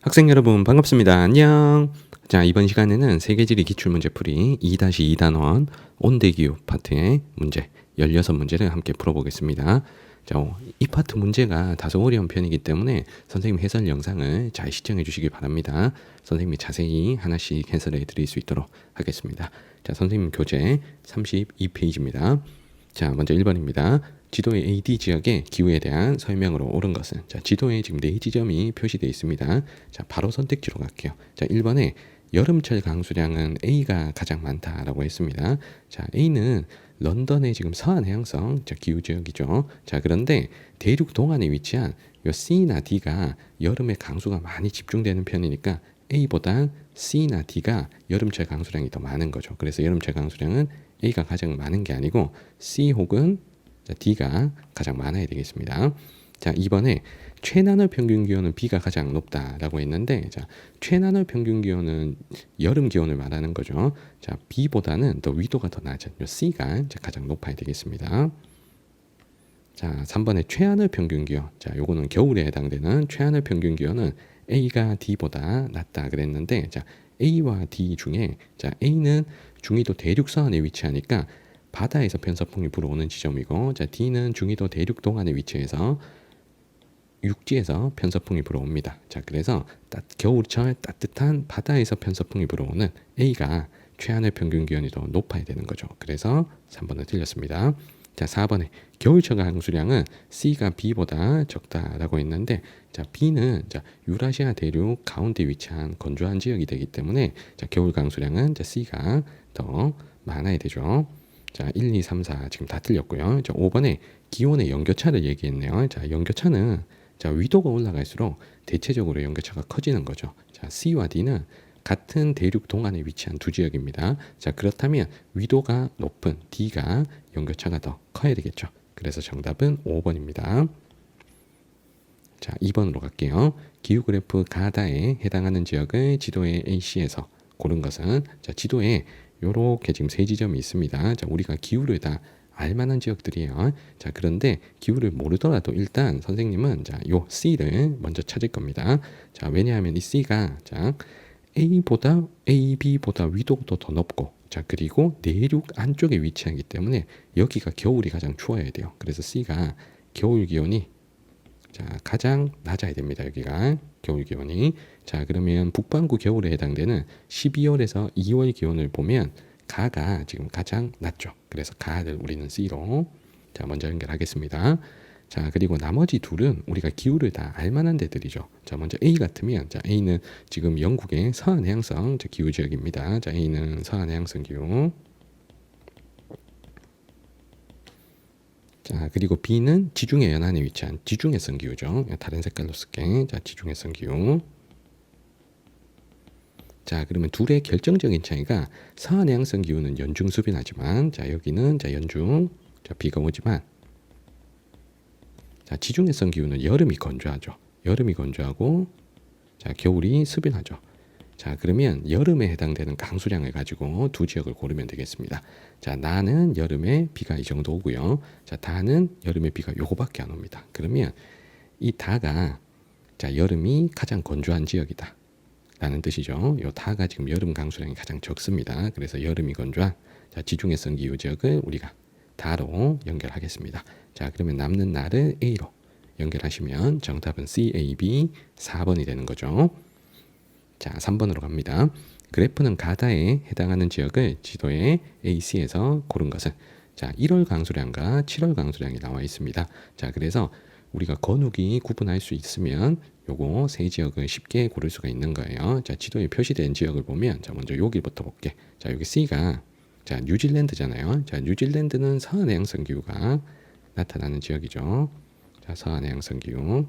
학생 여러분 반갑습니다. 안녕. 자, 이번 시간에는 세계지리 기출문제풀이 2-2단원 온대기후 파트의 문제 16문제를 함께 풀어보겠습니다. 자, 이 파트 문제가 다소 어려운 편이기 때문에 선생님 해설 영상을 잘 시청해 주시기 바랍니다. 선생님이 자세히 하나씩 해설해 드릴 수 있도록 하겠습니다. 자, 선생님 교재 32페이지입니다. 자, 먼저 1번입니다. 지도의 AD 지역의 기후에 대한 설명으로 옳은 것은, 자, 지도에 지금 4지점이 표시되어 있습니다. 자, 바로 선택지로 갈게요. 자, 1번에 여름철 강수량은 A가 가장 많다라고 했습니다. 자, A는 런던의 지금 서안 해양성 기후 지역이죠. 자, 그런데 대륙 동안에 위치한 요 C나 D가 여름에 강수가 많이 집중되는 편이니까 A보다 C나 D가 여름철 강수량이 더 많은 거죠. 그래서 여름철 강수량은 A가 가장 많은 게 아니고 C 혹은 D가 가장 많아야 되겠습니다. 자, 2번에 최나널 평균 기온은 B가 가장 높다라고 했는데, 자, 최나널 평균 기온은 여름 기온을 말하는 거죠. 자, B보다는 더 위도가 더 낮은 요 C가 가장 높아야 되겠습니다. 자, 3번에 최하늘 평균 기온. 자, 요거는 겨울에 해당되는 최하늘 평균 기온은 A가 D보다 낮다 그랬는데, 자, A와 D 중에, 자, A는 중위도 대륙 서안에 위치하니까 바다에서 편서풍이 불어오는 지점이고, 자, D는 중위도 대륙 동안에 위치해서 육지에서 편서풍이 불어옵니다. 자, 그래서 겨울철 따뜻한 바다에서 편서풍이 불어오는 A가 최하늘 평균 기온이 더 높아야 되는 거죠. 그래서 3번은 틀렸습니다. 자, 4번에 겨울철 강수량은 C가 B보다 적다라고 했는데, 자, B는 유라시아 대륙 가운데 위치한 건조한 지역이 되기 때문에, 자, 겨울 강수량은 C가 더 많아야 되죠. 자, 1, 2, 3, 4 지금 다 틀렸고요. 자, 5번에 기온의 연교차를 얘기했네요. 자, 연교차는, 자, 위도가 올라갈수록 대체적으로 연교차가 커지는 거죠. 자, C와 D는 같은 대륙 동안에 위치한 두 지역입니다. 자, 그렇다면 위도가 높은 D가 연교차가 더 커야 되겠죠. 그래서 정답은 5번입니다. 자, 2번으로 갈게요. 기후그래프 가다에 해당하는 지역을 지도의 AC에서 고른 것은, 자, 지도에 요렇게 지금 3지점이 있습니다. 자, 우리가 기후를 다 알만한 지역들이에요. 자, 그런데 기후를 모르더라도 일단 선생님은, 자, 요 C를 먼저 찾을 겁니다. 자, 왜냐하면 이 C가, 자, B보다 위도도 더 높고, 자, 그리고 내륙 안쪽에 위치하기 때문에 여기가 겨울이 가장 추워야 돼요. 그래서 C가 겨울 기온이, 자, 가장 낮아야 됩니다. 여기가 겨울 기온이. 자, 그러면 북반구 겨울에 해당되는 12월에서 2월 기온을 보면 가가 지금 가장 낮죠. 그래서 가를 우리는 C로, 자, 먼저 연결하겠습니다. 자, 그리고 나머지 둘은 우리가 기후를 다 알만한 데들이죠. 자, 먼저 A 같으면, 자, A는 지금 영국의 서안 해양성 기후 지역입니다. 자, A는 서안 해양성 기후. 자, 그리고 B는 지중해 연안에 위치한 지중해성 기후죠. 다른 색깔로 쓸게. 자, 지중해성 기후. 자, 그러면 둘의 결정적인 차이가, 서안 해양성 기후는 연중 수빈하지만, 자, 여기는, 자, 연중, 자, 비가 오지만, 자, 지중해성 기후는 여름이 건조하죠. 여름이 건조하고, 자, 겨울이 수빈하죠. 자, 그러면 여름에 해당되는 강수량을 가지고 두 지역을 고르면 되겠습니다. 자, 나는 여름에 비가 이 정도 오고요. 자, 다는 여름에 비가 요거밖에 안 옵니다. 그러면 이 다가, 자, 여름이 가장 건조한 지역이다 라는 뜻이죠. 요 다가 지금 여름 강수량이 가장 적습니다. 그래서 여름이 건조한, 자, 지중해성 기후 지역을 우리가 다로 연결하겠습니다. 자, 그러면 남는 나를 A로 연결하시면 정답은 CAB 4번이 되는 거죠. 자, 3번으로 갑니다. 그래프는 가다에 해당하는 지역을 지도의 AC에서 고른 것은, 자, 1월 강수량과 7월 강수량이 나와 있습니다. 자, 그래서 우리가 건욱이 구분할 수 있으면 요거 세 지역을 쉽게 고를 수가 있는 거예요. 자, 지도에 표시된 지역을 보면, 자, 먼저 여기부터 볼게. 자, 여기 C가, 자, 뉴질랜드잖아요. 자, 뉴질랜드는 서안 해양성 기후가 나타나는 지역이죠. 자, 서안 해양성 기후.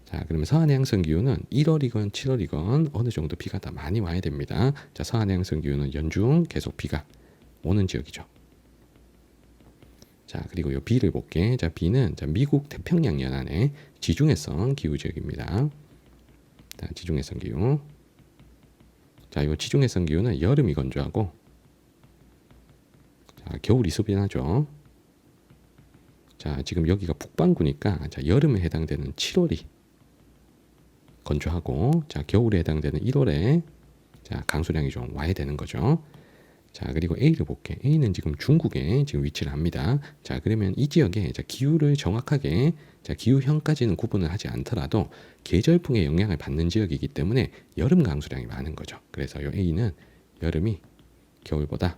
자, 그러면 서안 해양성 기후는 1월이건 7월이건 어느 정도 비가 다 많이 와야 됩니다. 자, 서안 해양성 기후는 연중 계속 비가 오는 지역이죠. 자, 그리고 요 B를 볼게. 자, B는, 자, 미국 태평양 연안의 지중해성 기후 지역입니다. 자, 지중해성 기후. 자, 요 지중해성 기후는 여름이 건조하고, 자, 겨울이 수빈하죠. 자, 지금 여기가 북반구니까, 자, 여름에 해당되는 7월이 건조하고 자 겨울에 해당되는 1월에 자 강수량이 좀 와야 되는 거죠. 자 그리고 A를 볼게. A는 지금 중국에 지금 위치를 합니다. 자 그러면 이 지역에 자, 기후를 정확하게 자 기후형까지는 구분을 하지 않더라도 계절풍의 영향을 받는 지역이기 때문에 여름 강수량이 많은 거죠. 그래서 이 A는 여름이 겨울보다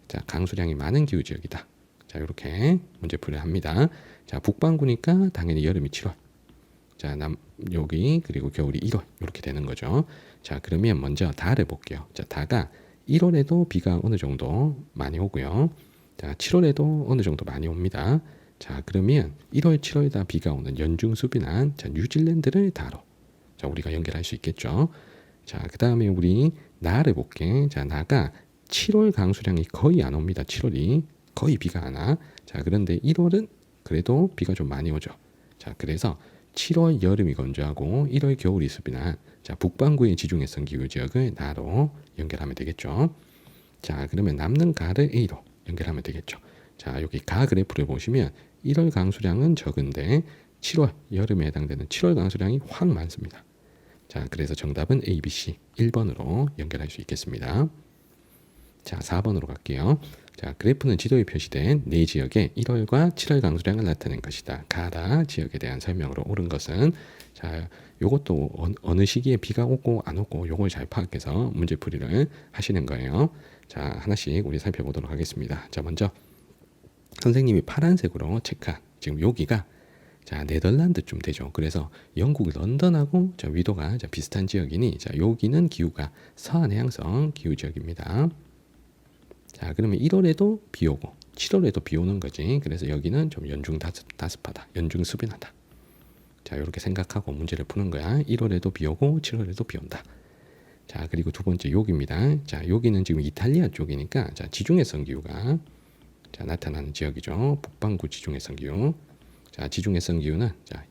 자 강수량이 많은 기후 지역이다. 자 이렇게 문제풀이를 합니다. 자 북반구니까 당연히 여름이 7월. 자 여기 그리고 겨울이 1월 이렇게 되는 거죠. 자 그러면 먼저 다를 볼게요. 자 다가 1월에도 비가 어느 정도 많이 오고요. 자 7월에도 어느 정도 많이 옵니다. 자 그러면 1월 7월에다 비가 오는 연중수비난 자 뉴질랜드를 다뤄. 자 우리가 연결할 수 있겠죠. 자 그다음에 우리 나를 볼게. 자 나가 7월 강수량이 거의 안 옵니다. 7월이 거의 비가 안 와. 자 그런데 1월은 그래도 비가 좀 많이 오죠. 자 그래서 7월 여름이 건조하고 1월 겨울이 수비난 자 북반구의 지중해성 기후 지역을 나로 연결하면 되겠죠. 자 그러면 남는 가를 A로 연결하면 되겠죠. 자 여기 가 그래프를 보시면 1월 강수량은 적은데 7월 여름에 해당되는 7월 강수량이 확 많습니다. 자 그래서 정답은 A, B, C 1번으로 연결할 수 있겠습니다. 자 4번으로 갈게요. 자 그래프는 지도에 표시된 네 지역의 1월과 7월 강수량을 나타낸 것이다. 가라 지역에 대한 설명으로 옳은 것은 자 요것도 어느 시기에 비가 오고 안 오고 요걸 잘 파악해서 문제풀이를 하시는 거예요. 자 하나씩 우리 살펴보도록 하겠습니다. 자 먼저 선생님이 파란색으로 체크한 지금 여기가 자 네덜란드쯤 되죠. 그래서 영국 런던하고 자 위도가 자 비슷한 지역이니 자 여기는 기후가 서한 해양성 기후 지역입니다. 자 그러면 1월에도 비 오고 7월에도 비 오는 거지. 그래서 여기는 좀 연중 다습하다. 연중 수빈하다. 자 이렇게 생각하고 문제를 푸는 거야. 1월에도 비 오고 7월에도 비 온다. 자 그리고 두 번째 여기입니다. 자 여기는 지금 이탈리아 쪽이니까 자 지중해성 기후가 자 나타나는 지역이죠. 북반구 지중해성 기후. 자 지중해성 기후는 자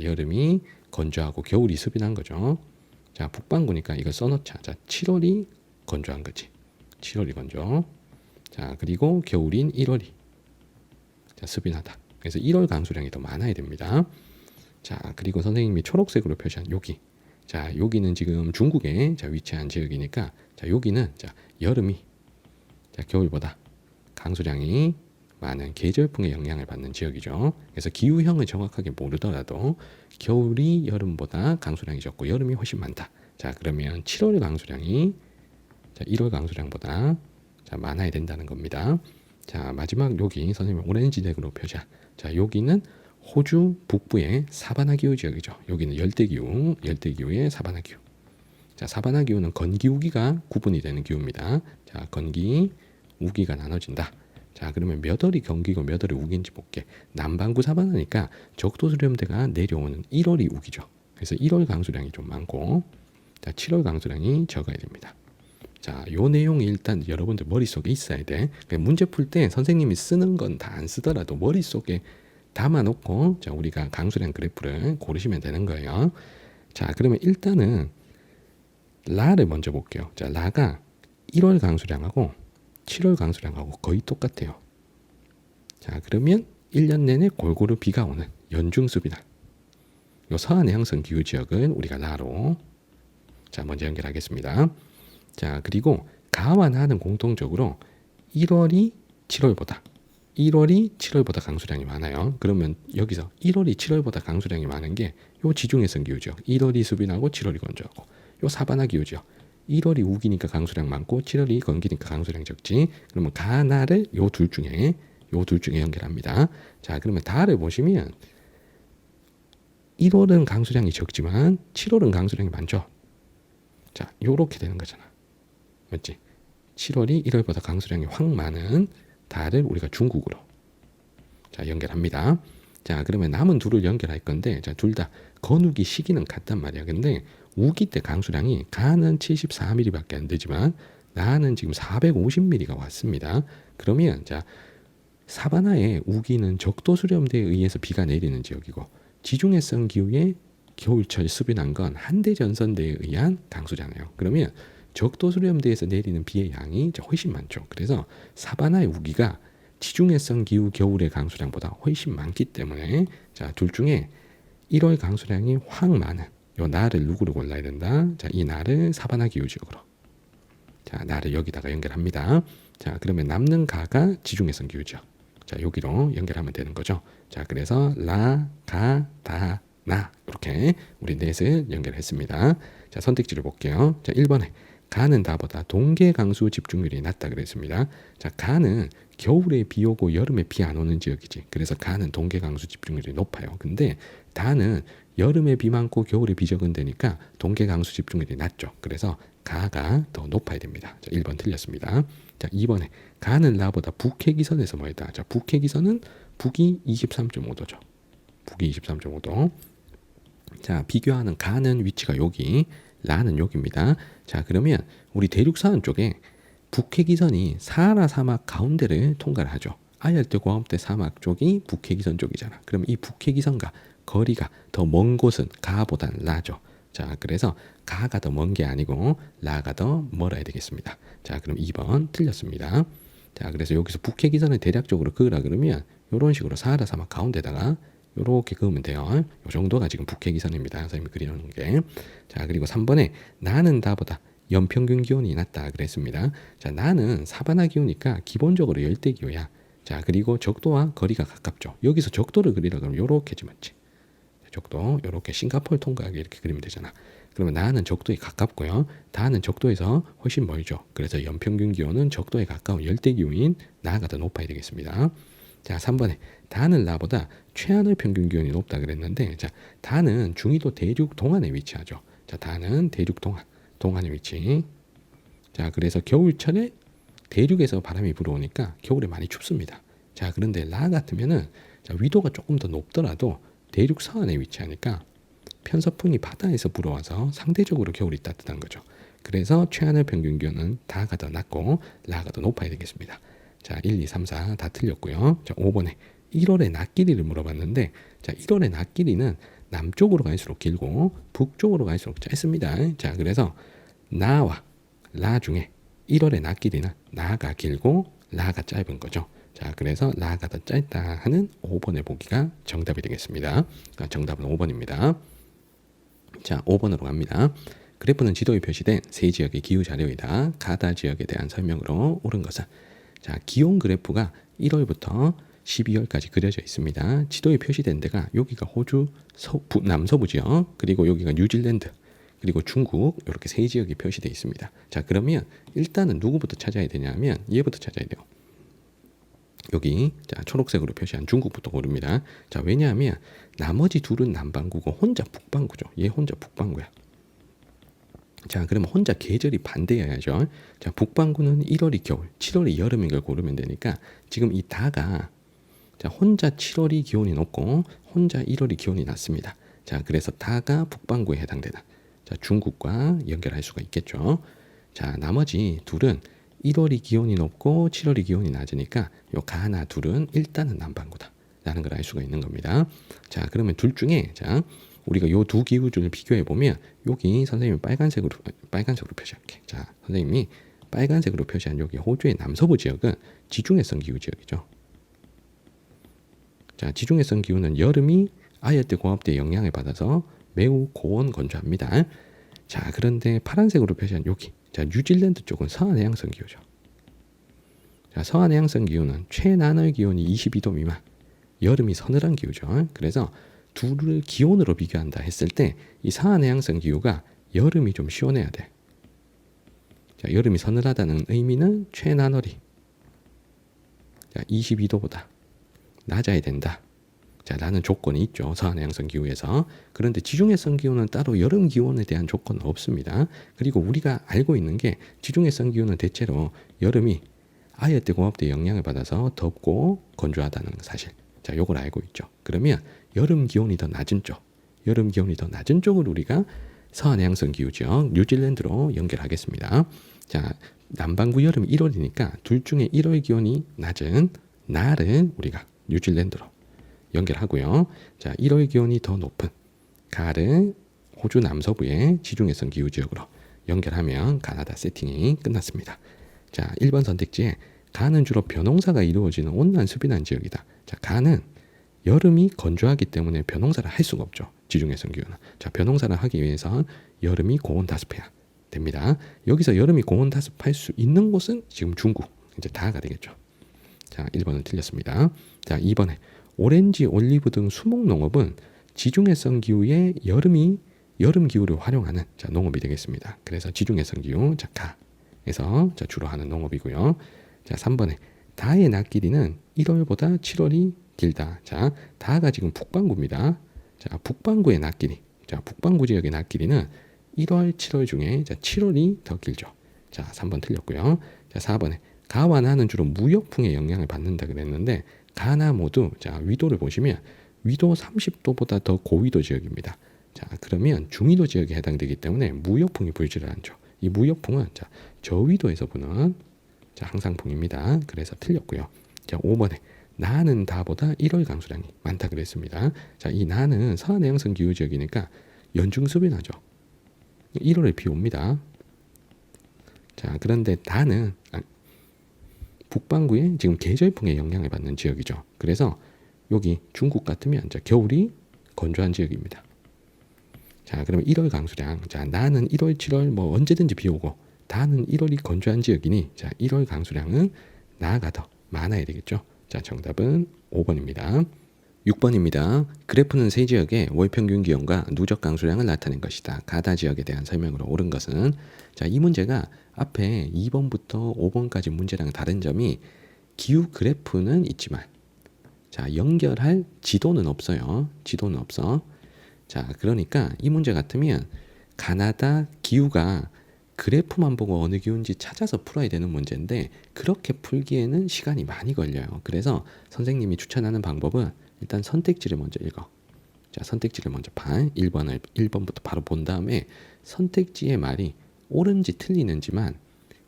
여름이 건조하고 겨울이 수빈한 거죠. 자 북반구니까 이거 써놓자. 자 7월이 건조한 거지. 7월이 건조. 자 그리고 겨울인 1월이 자 수빈하다. 그래서 1월 강수량이 더 많아야 됩니다. 자 그리고 선생님이 초록색으로 표시한 여기. 자 여기는 지금 중국에 자 위치한 지역이니까 자 여기는 자 여름이 자 겨울보다 강수량이 많은 계절풍의 영향을 받는 지역이죠. 그래서 기후형을 정확하게 모르더라도 겨울이 여름보다 강수량이 적고 여름이 훨씬 많다. 자 그러면 7월 강수량이 자 1월 강수량보다 자 많아야 된다는 겁니다. 자 마지막 여기 선생님 오렌지색으로 표시한 자 여기는 호주 북부의 사바나 기후 지역이죠. 여기는 열대기후의 사바나 기후. 자 사바나 기후는 건기 우기가 구분이 되는 기후입니다. 자 건기 우기가 나눠진다. 자 그러면 몇 월이 경기고 몇 월이 우기인지 볼게. 남반구 사바나니까 적도 수렴대가 내려오는 1월이 우기죠. 그래서 1월 강수량이 좀 많고 자 7월 강수량이 적어야 됩니다. 자, 요 내용이 일단 여러분들 머릿속에 있어야 돼. 문제 풀 때 선생님이 쓰는 건 다 안 쓰더라도 머릿속에 담아놓고 자, 우리가 강수량 그래프를 고르시면 되는 거예요. 자, 그러면 일단은 라를 먼저 볼게요. 자, 라가 1월 강수량하고 7월 강수량하고 거의 똑같아요. 자, 그러면 1년 내내 골고루 비가 오는 연중수비다. 요 서한 해양성 기후 지역은 우리가 라로 자, 먼저 연결하겠습니다. 자 그리고 가와 나는 공통적으로 1월이 7월보다 강수량이 많아요. 그러면 여기서 1월이 7월보다 강수량이 많은 게 요 지중해성 기후죠. 1월이 수빈하고 7월이 건조하고 요 사바나 기후죠. 1월이 우기니까 강수량 많고 7월이 건기니까 강수량 적지. 그러면 가나를 요 둘 중에 연결합니다. 자 그러면 다를 보시면 1월은 강수량이 적지만 7월은 강수량이 많죠. 자 요렇게 되는 거잖아. 맞지? 7월이 1월보다 강수량이 확 많은 달을 우리가 중국으로 자 연결합니다. 자 그러면 남은 둘을 연결할 건데 자 둘 다 건우기 시기는 같단 말이야. 근데 우기 때 강수량이 가는 74mm밖에 안 되지만 나는 지금 450mm가 왔습니다. 그러면 자 사바나의 우기는 적도 수렴대에 의해서 비가 내리는 지역이고 지중해성 기후의 겨울철 수빈한 건 한대 전선대에 의한 강수잖아요. 그러면 적도 수렴대에서 내리는 비의 양이 훨씬 많죠. 그래서 사바나의 우기가 지중해성 기후 겨울의 강수량보다 훨씬 많기 때문에 자, 둘 중에 1월 강수량이 확 많은 요 나를 누구로 골라야 된다. 자, 이 나를 사바나 기후 지역으로. 자, 나를 여기다가 연결합니다. 자, 그러면 남는 가가 지중해성 기후 지역. 자, 여기로 연결하면 되는 거죠. 자, 그래서 라, 가, 다, 나 이렇게 우리 넷을 연결했습니다. 자, 선택지를 볼게요. 자, 1번에 가는 다보다 동계 강수 집중률이 낮다 그랬습니다. 자, 가는 겨울에 비 오고 여름에 비 안 오는 지역이지. 그래서 가는 동계 강수 집중률이 높아요. 근데 다는 여름에 비 많고 겨울에 비 적은 데니까 동계 강수 집중률이 낮죠. 그래서 가가 더 높아야 됩니다. 자, 1번 틀렸습니다. 자, 2번에 가는 라보다 북해기선에서 뭐였다. 자, 북해기선은 북이 23.5도죠. 북이 23.5도. 자, 비교하는 가는 위치가 여기, 라는 여기입니다. 자, 그러면 우리 대륙서안 쪽에 북해기선이 사하라 사막 가운데를 통과를 하죠. 아열대 고압대 사막 쪽이 북해기선 쪽이잖아. 그럼 이 북해기선과 거리가 더 먼 곳은 가보단 라죠. 자, 그래서 가가 더 먼 게 아니고 라가 더 멀어야 되겠습니다. 자, 그럼 2번 틀렸습니다. 자, 그래서 여기서 북해기선을 대략적으로 그으라 그러면 이런 식으로 사하라 사막 가운데다가 이렇게 그으면 돼요. 이 정도가 지금 북해기선입니다. 선생님이 그리는 게. 자, 그리고 3번에 나는 다보다 연평균 기온이 낮다 그랬습니다. 자, 나는 사바나 기후니까 기본적으로 열대 기후야. 자, 그리고 적도와 거리가 가깝죠. 여기서 적도를 그리라 그러면 요렇게 지었지. 적도 요렇게 싱가포르 통과하게 이렇게 그리면 되잖아. 그러면 나는 적도에 가깝고요. 다는 적도에서 훨씬 멀죠. 그래서 연평균 기온은 적도에 가까운 열대 기후인 나가 더 높아야 되겠습니다. 자, 3번에 다는 나보다 최하늘 평균 기온이 높다 그랬는데, 자, 다는 중위도 대륙 동안에 위치하죠. 자, 다는 대륙 동안에 위치. 자, 그래서 겨울철에 대륙에서 바람이 불어오니까 겨울에 많이 춥습니다. 자, 그런데 라 같으면은 자, 위도가 조금 더 높더라도 대륙 서안에 위치하니까 편서풍이 바다에서 불어와서 상대적으로 겨울이 따뜻한 거죠. 그래서 최하늘 평균 기온은 다가 더 낮고 라가 더 높아야 되겠습니다. 자, 1, 2, 3, 4 다 틀렸고요. 자, 5번에 1월의 낮 길이를 물어봤는데, 자, 1월의 낮 길이는 남쪽으로 갈수록 길고 북쪽으로 갈수록 짧습니다. 자, 그래서 나와 라 중에 1월의 낮 길이는 나가 길고 라가 짧은 거죠. 자, 그래서 라가 더 짧다 하는 5번의 보기가 정답이 되겠습니다. 그러니까 정답은 5번입니다. 자, 5번으로 갑니다. 그래프는 지도에 표시된 세 지역의 기후 자료이다. 가다 지역에 대한 설명으로 옳은 것은, 자, 기온 그래프가 1월부터 12월까지 그려져 있습니다. 지도에 표시된 데가 여기가 호주 남서부 지역, 그리고 여기가 뉴질랜드, 그리고 중국, 이렇게 세 지역이 표시되어 있습니다. 자, 그러면 일단은 누구부터 찾아야 되냐면 얘부터 찾아야 돼요. 여기 자, 초록색으로 표시한 중국부터 고릅니다. 자, 왜냐하면 나머지 둘은 남반구고 혼자 북반구죠. 얘 혼자 북반구야. 자, 그러면 혼자 계절이 반대여야죠. 자, 북반구는 1월이 겨울, 7월이 여름인 걸 고르면 되니까 지금 이 다가 자, 혼자 7월이 기온이 높고 혼자 1월이 기온이 낮습니다. 자, 그래서 다가 북반구에 해당되는 자, 중국과 연결할 수가 있겠죠. 자, 나머지 둘은 1월이 기온이 높고 7월이 기온이 낮으니까 요 가나 둘은 일단은 남반구다 라는 걸 알 수가 있는 겁니다. 자, 그러면 둘 중에 자, 우리가 요 두 기후준을 비교해 보면 여기 선생님이 빨간색으로 표시할게. 자, 선생님이 빨간색으로 표시한 여기 호주의 남서부 지역은 지중해성 기후 지역이죠. 자, 지중해성 기후는 여름이 아열대 고압대의 영향을 받아서 매우 고온 건조합니다. 자, 그런데 파란색으로 표시한 여기 자, 뉴질랜드 쪽은 서한해양성 기후죠. 자, 서한해양성 기후는 최난월 기온이 22도 미만, 여름이 서늘한 기후죠. 그래서 둘을 기온으로 비교한다 했을 때 이 서한해양성 기후가 여름이 좀 시원해야 돼. 자, 여름이 서늘하다는 의미는 최난월이 자, 22도보다 낮아야 된다. 자, 라는 조건이 있죠. 서한해양성 기후에서. 그런데 지중해성 기후는 따로 여름 기온에 대한 조건은 없습니다. 그리고 우리가 알고 있는 게 지중해성 기후는 대체로 여름이 아열대 고압대의 영향을 받아서 덥고 건조하다는 사실. 자, 요걸 알고 있죠. 그러면 여름 기온이 더 낮은 쪽을 우리가 서한해양성 기후 지역 뉴질랜드로 연결하겠습니다. 자, 남반구 여름 1월이니까 둘 중에 1월 기온이 낮은 날은 우리가 뉴질랜드로 연결하고요. 자, 1월 기온이 더 높은 가를 호주 남서부의 지중해성 기후 지역으로 연결하면 가나다 세팅이 끝났습니다. 자, 1번 선택지에 가는 주로 벼농사가 이루어지는 온난 수비난 지역이다. 자, 가는 여름이 건조하기 때문에 벼농사를 할 수가 없죠. 지중해성 기후는. 자, 벼농사를 하기 위해서 여름이 고온다습해야 됩니다. 여기서 여름이 고온다습할 수 있는 곳은 지금 중국, 이제 다가 되겠죠. 자, 1번은 틀렸습니다. 자, 2번에 오렌지, 올리브 등 수목 농업은 지중해성 기후의 여름 기후를 활용하는 자, 농업이 되겠습니다. 그래서 지중해성 기후, 자, 가에서 자, 주로 하는 농업이고요. 자, 3번에 다의 낮 길이는 1월보다 7월이 길다. 자, 다가 지금 북반구입니다. 자, 북반구의 낮 길이. 자, 북반구 지역의 낮 길이는 1월, 7월 중에 자, 7월이 더 길죠. 자, 3번 틀렸고요. 자, 4번에 가와 나는 주로 무역풍의 영향을 받는다 그랬는데 가나 모두 자, 위도를 보시면 위도 30도보다 더 고위도 지역입니다. 자, 그러면 중위도 지역에 해당되기 때문에 무역풍이 불지를 않죠. 이 무역풍은 자, 저위도에서 부는 자, 항상풍입니다. 그래서 틀렸고요. 자, 5번에 나는 다보다 1월 강수량이 많다 그랬습니다. 자, 이 나는 서해안해양성 기후 지역이니까 연중습이 나죠. 1월에 비 옵니다. 자, 그런데 다는 북반구에 지금 계절풍의 영향을 받는 지역이죠. 그래서 여기 중국 같으면 자, 겨울이 건조한 지역입니다. 자, 그러면 1월 강수량. 자, 나는 1월, 7월 뭐 언제든지 비 오고 다는 1월이 건조한 지역이니 자, 1월 강수량은 나가 더 많아야 되겠죠. 자, 정답은 5번입니다. 6번입니다. 그래프는 세 지역의 월 평균 기온과 누적 강수량을 나타낸 것이다. 가다 지역에 대한 설명으로 옳은 것은 자, 이 문제가 앞에 2번부터 5번까지 문제랑 다른 점이 기후 그래프는 있지만 자, 연결할 지도는 없어요. 지도는 없어. 자, 그러니까 이 문제 같으면 가나다 기후가 그래프만 보고 어느 기후인지 찾아서 풀어야 되는 문제인데 그렇게 풀기에는 시간이 많이 걸려요. 그래서 선생님이 추천하는 방법은 일단 선택지를 먼저 읽어. 자, 선택지를 먼저 1번부터 바로 본 다음에 선택지의 말이 옳은지 틀리는지만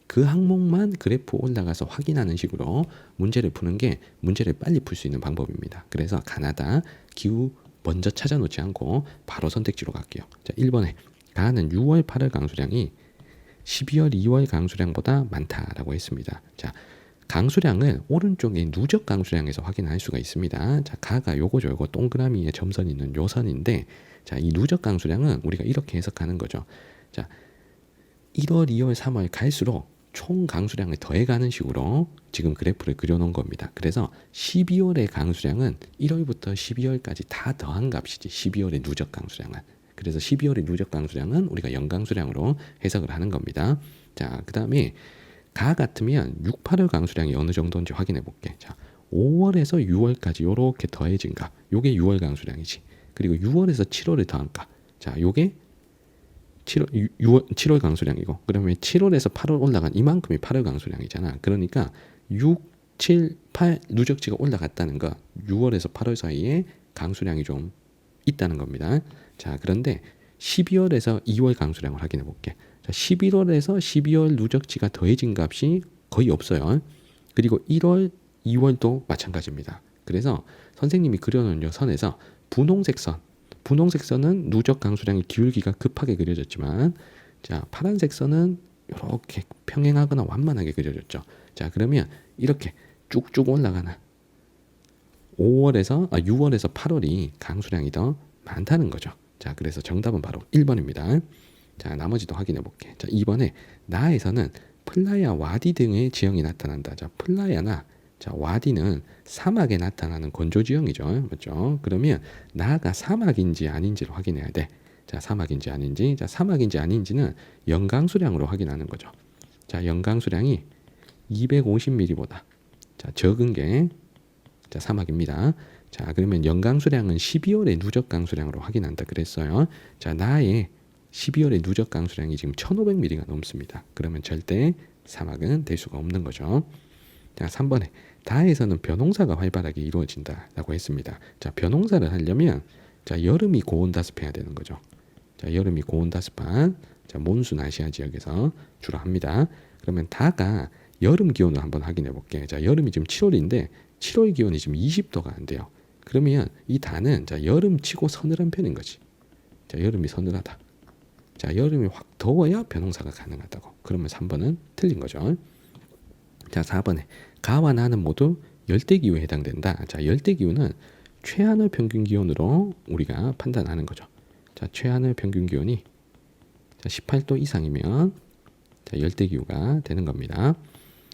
그 항목만 그래프 올라가서 확인하는 식으로 문제를 푸는 게 문제를 빨리 풀 수 있는 방법입니다. 그래서 가나다 기후 먼저 찾아놓지 않고 바로 선택지로 갈게요. 자, 1번에 가는 6월 8월 강수량이 12월 2월 강수량보다 많다라고 했습니다. 자, 강수량을 오른쪽에 누적 강수량에서 확인할 수가 있습니다. 자, 가가 요거죠. 요거 동그라미에 점선이 있는 요 선인데 자, 이 누적 강수량은 우리가 이렇게 해석하는 거죠. 자, 1월, 2월, 3월 갈수록 총 강수량을 더해가는 식으로 지금 그래프를 그려놓은 겁니다. 그래서 12월의 강수량은 1월부터 12월까지 다 더한 값이지 12월의 누적 강수량은. 그래서 12월의 누적 강수량은 우리가 연강수량으로 해석을 하는 겁니다. 자, 그 다음에 가 같으면 6, 8월 강수량이 어느 정도인지 확인해 볼게. 자, 5월에서 6월까지 요렇게 더해진 값. 요게 6월 강수량이지. 그리고 6월에서 7월에 더한 값. 자, 요게 7월 강수량이고 그러면 7월에서 8월 올라간 이만큼이 8월 강수량이잖아. 그러니까 6, 7, 8 누적치가 올라갔다는 거 6월에서 8월 사이에 강수량이 좀 있다는 겁니다. 자, 그런데 12월에서 2월 강수량을 확인해 볼게. 자, 11월에서 12월 누적치가 더해진 값이 거의 없어요. 그리고 1월, 2월도 마찬가지입니다. 그래서 선생님이 그려놓은 요 선에서 분홍색 선은 누적 강수량의 기울기가 급하게 그려졌지만 자, 파란색 선은 이렇게 평행하거나 완만하게 그려졌죠. 자, 그러면 이렇게 쭉쭉 올라가나 6월에서 8월이 강수량이 더 많다는 거죠. 자, 그래서 정답은 바로 1번입니다. 자, 나머지도 확인해 볼게. 자, 2번에 나에서는 플라야 와디 등의 지형이 나타난다. 자, 플라야나 자, 와디는 사막에 나타나는 건조 지형이죠. 맞죠? 그러면 나가 사막인지 아닌지를 확인해야 돼. 자, 사막인지 아닌지. 자, 사막인지 아닌지는 연강수량으로 확인하는 거죠. 자, 연강수량이 250mm보다 자, 적은 게 자, 사막입니다. 자, 그러면 연강수량은 12월의 누적 강수량으로 확인한다 그랬어요. 자, 나의 12월의 누적 강수량이 지금 1500mm가 넘습니다. 그러면 절대 사막은 될 수가 없는 거죠. 자, 3번에 다에서는 벼농사가 활발하게 이루어진다라고 했습니다. 자, 벼농사를 하려면 자, 여름이 고온다습해야 되는 거죠. 자, 여름이 고온다습한 자, 몬순 아시아 지역에서 주로 합니다. 그러면 다가 여름 기온을 한번 확인해 볼게요. 자, 여름이 지금 7월인데 7월 기온이 지금 20도가 안 돼요. 그러면 이 다는 자, 여름 치고 서늘한 편인 거지. 자, 여름이 서늘하다. 자, 여름이 확 더워야 벼농사가 가능하다고. 그러면 3번은 틀린 거죠. 자, 4번에 가와 나는 모두 열대기후에 해당된다. 자, 열대기후는 최하늘 평균 기온으로 우리가 판단하는 거죠. 자, 최하늘 평균 기온이 자, 18도 이상이면 자, 열대 기후가 되는 겁니다.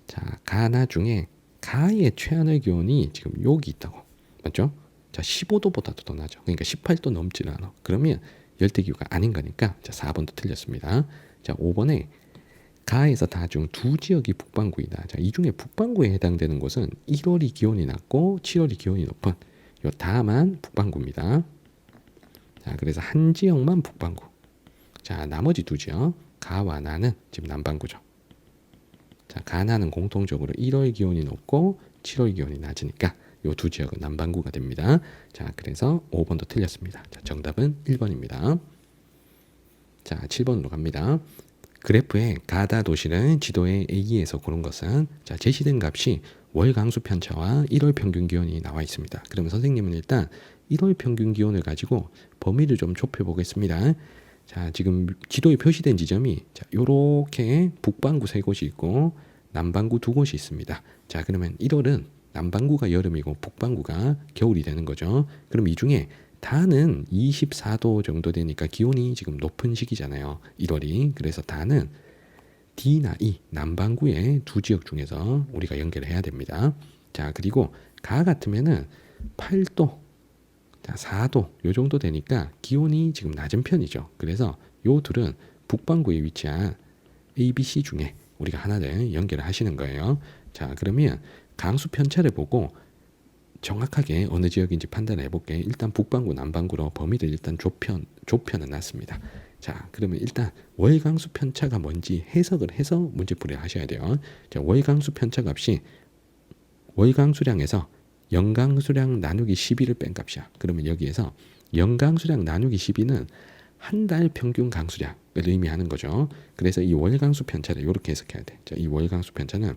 자, 가나 중에 가의 최하늘 기온이 지금 여기 있다고. 맞죠? 자, 15도보다도 더 나죠. 그러니까 18도 넘지 않아. 그러면 열대 기후가 아닌 거니까 자, 4번도 틀렸습니다. 자, 5번에 가에서 다중 두 지역이 북반구이다. 자, 이 중에 북반구에 해당되는 곳은 1월이 기온이 낮고 7월이 기온이 높은 요 다만 북반구입니다. 자, 그래서 한 지역만 북반구. 자, 나머지 두 지역 가와 나는 지금 남반구죠. 자, 가나는 공통적으로 1월 기온이 높고 7월 기온이 낮으니까 요 두 지역은 남반구가 됩니다. 자, 그래서 5번도 틀렸습니다. 자, 정답은 1번입니다. 자, 7번으로 갑니다. 그래프에 가다 도시를 지도의 A에서 고른 것은 자, 제시된 값이 월 강수 편차와 1월 평균 기온이 나와 있습니다. 그러면 선생님은 일단 1월 평균 기온을 가지고 범위를 좀 좁혀 보겠습니다. 자, 지금 지도에 표시된 지점이 자, 요렇게 북반구 세 곳이 있고 남반구 두 곳이 있습니다. 자, 그러면 1월은 남반구가 여름이고 북반구가 겨울이 되는 거죠. 그럼 이 중에 다는 24도 정도 되니까 기온이 지금 높은 시기잖아요. 1월이. 그래서 다는 D나 E 남반구의 두 지역 중에서 우리가 연결을 해야 됩니다. 자, 그리고 가 같으면은 8도, 자, 4도 요 정도 되니까 기온이 지금 낮은 편이죠. 그래서 요 둘은 북반구에 위치한 A, B, C 중에 우리가 하나를 연결을 하시는 거예요. 자, 그러면 강수 편차를 보고 정확하게 어느 지역인지 판단해 볼게. 일단 북반구, 남반구로 범위를 일단 좁혀는 놨습니다. 자, 그러면 일단 월강수 편차가 뭔지 해석을 해서 문제풀이를 하셔야 돼요. 자, 월강수 편차 값이 월강수량에서 연강수량 나누기 12를 뺀 값이야. 그러면 여기에서 연강수량 나누기 12는 한 달 평균 강수량을 의미하는 거죠. 그래서 이 월강수 편차를 이렇게 해석해야 돼. 자, 이 월강수 편차는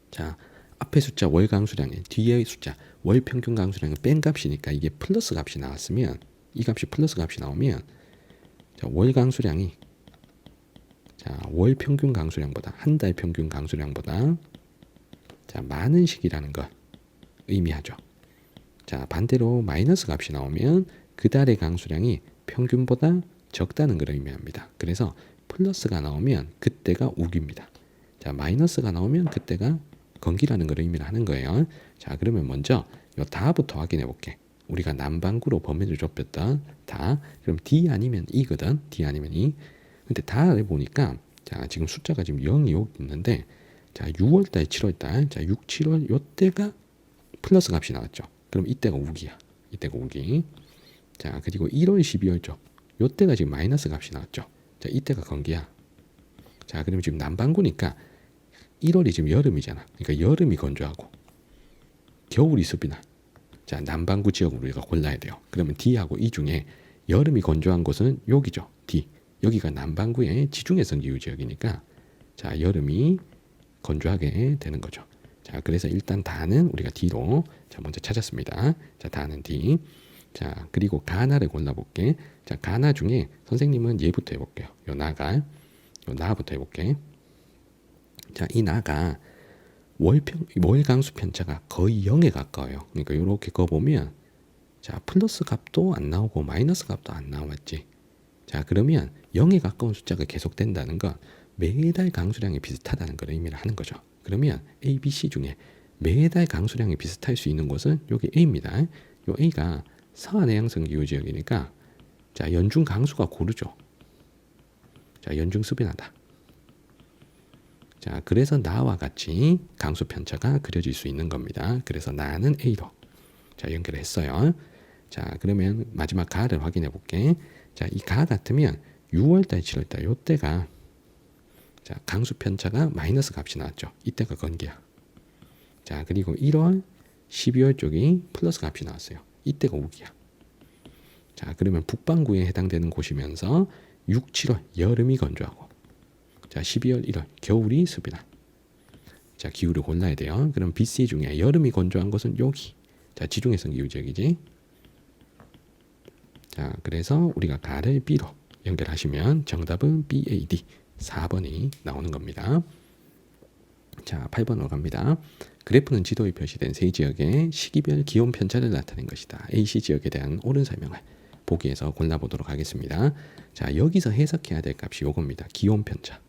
자, 앞에 숫자 월 강수량에 뒤에 숫자 월 평균 강수량을 뺀 값이니까 이게 플러스 값이 나왔으면 이 값이 플러스 값이 나오면 자, 월 강수량이 자, 월 평균 강수량보다 한 달 평균 강수량보다 자, 많은 시기라는 걸 의미하죠. 자, 반대로 마이너스 값이 나오면 그 달의 강수량이 평균보다 적다는 걸 의미합니다. 그래서 플러스가 나오면 그때가 우기입니다. 자, 마이너스가 나오면 그때가 건기라는 걸 의미를 하는 거예요. 자, 그러면 먼저 요 다부터 확인해 볼게. 우리가 남반구로 범위를 좁혔다. 다. 그럼 D 아니면 E거든. D 아니면 E. 근데 다를 보니까 자, 지금 숫자가 지금 0이 여기 있는데 자, 6월달, 7월달. 자, 6, 7월 요때가 플러스 값이 나왔죠. 그럼 이때가 우기야. 이때가 우기. 자, 그리고 1월, 12월죠. 요때가 지금 마이너스 값이 나왔죠. 자, 이때가 건기야. 자, 그러면 지금 남반구니까 1월이 지금 여름이잖아. 그러니까 여름이 건조하고 겨울이 습이나. 자, 남반구 지역으로 우리가 골라야 돼요. 그러면 D하고 E 중에 여름이 건조한 곳은 여기죠. D. 여기가 남반구의 지중해성 기후 지역이니까 자, 여름이 건조하게 되는 거죠. 자, 그래서 일단 다는 우리가 D로 자, 먼저 찾았습니다. 자, 다는 D. 자, 그리고 가나를 골라볼게. 자, 가나 중에 선생님은 얘부터 해볼게요. 요 나부터 해볼게. 자, 이 나가 월 강수 편차가 거의 0에 가까워요. 그러니까 이렇게 그어보면 자, 플러스 값도 안 나오고 마이너스 값도 안 나왔지. 자, 그러면 0에 가까운 숫자가 계속된다는 건 매달 강수량이 비슷하다는 걸 의미를 하는 거죠. 그러면 A, B, C 중에 매달 강수량이 비슷할 수 있는 곳은 여기 A입니다. 요 A가 서해안해양성 기후 지역이니까 자, 연중 강수가 고르죠. 자, 연중 습이나다. 자, 그래서 나와 같이 강수 편차가 그려질 수 있는 겁니다. 그래서 나는 A로 자, 연결했어요. 자, 그러면 마지막 가를 확인해 볼게. 자, 이 가 같으면 6월달, 7월달 요때가 자, 강수 편차가 마이너스 값이 나왔죠. 이때가 건기야. 자, 그리고 1월, 12월 쪽이 플러스 값이 나왔어요. 이때가 우기야. 자, 그러면 북반구에 해당되는 곳이면서 6, 7월 여름이 건조하고 자, 12월, 1월 겨울이 습이나. 자, 기후를 골라야 돼요. 그럼 BC 중에 여름이 건조한 곳은 여기. 자, 지중해성 기후 지역이지. 자, 그래서 우리가 가를 B로 연결하시면 정답은 BAD 4번이 나오는 겁니다. 자, 8번으로 갑니다. 그래프는 지도에 표시된 세 지역의 시기별 기온 편차를 나타낸 것이다. AC 지역에 대한 옳은 설명을 보기에서 골라보도록 하겠습니다. 자, 여기서 해석해야 될 값이 요겁니다. 기온 편차.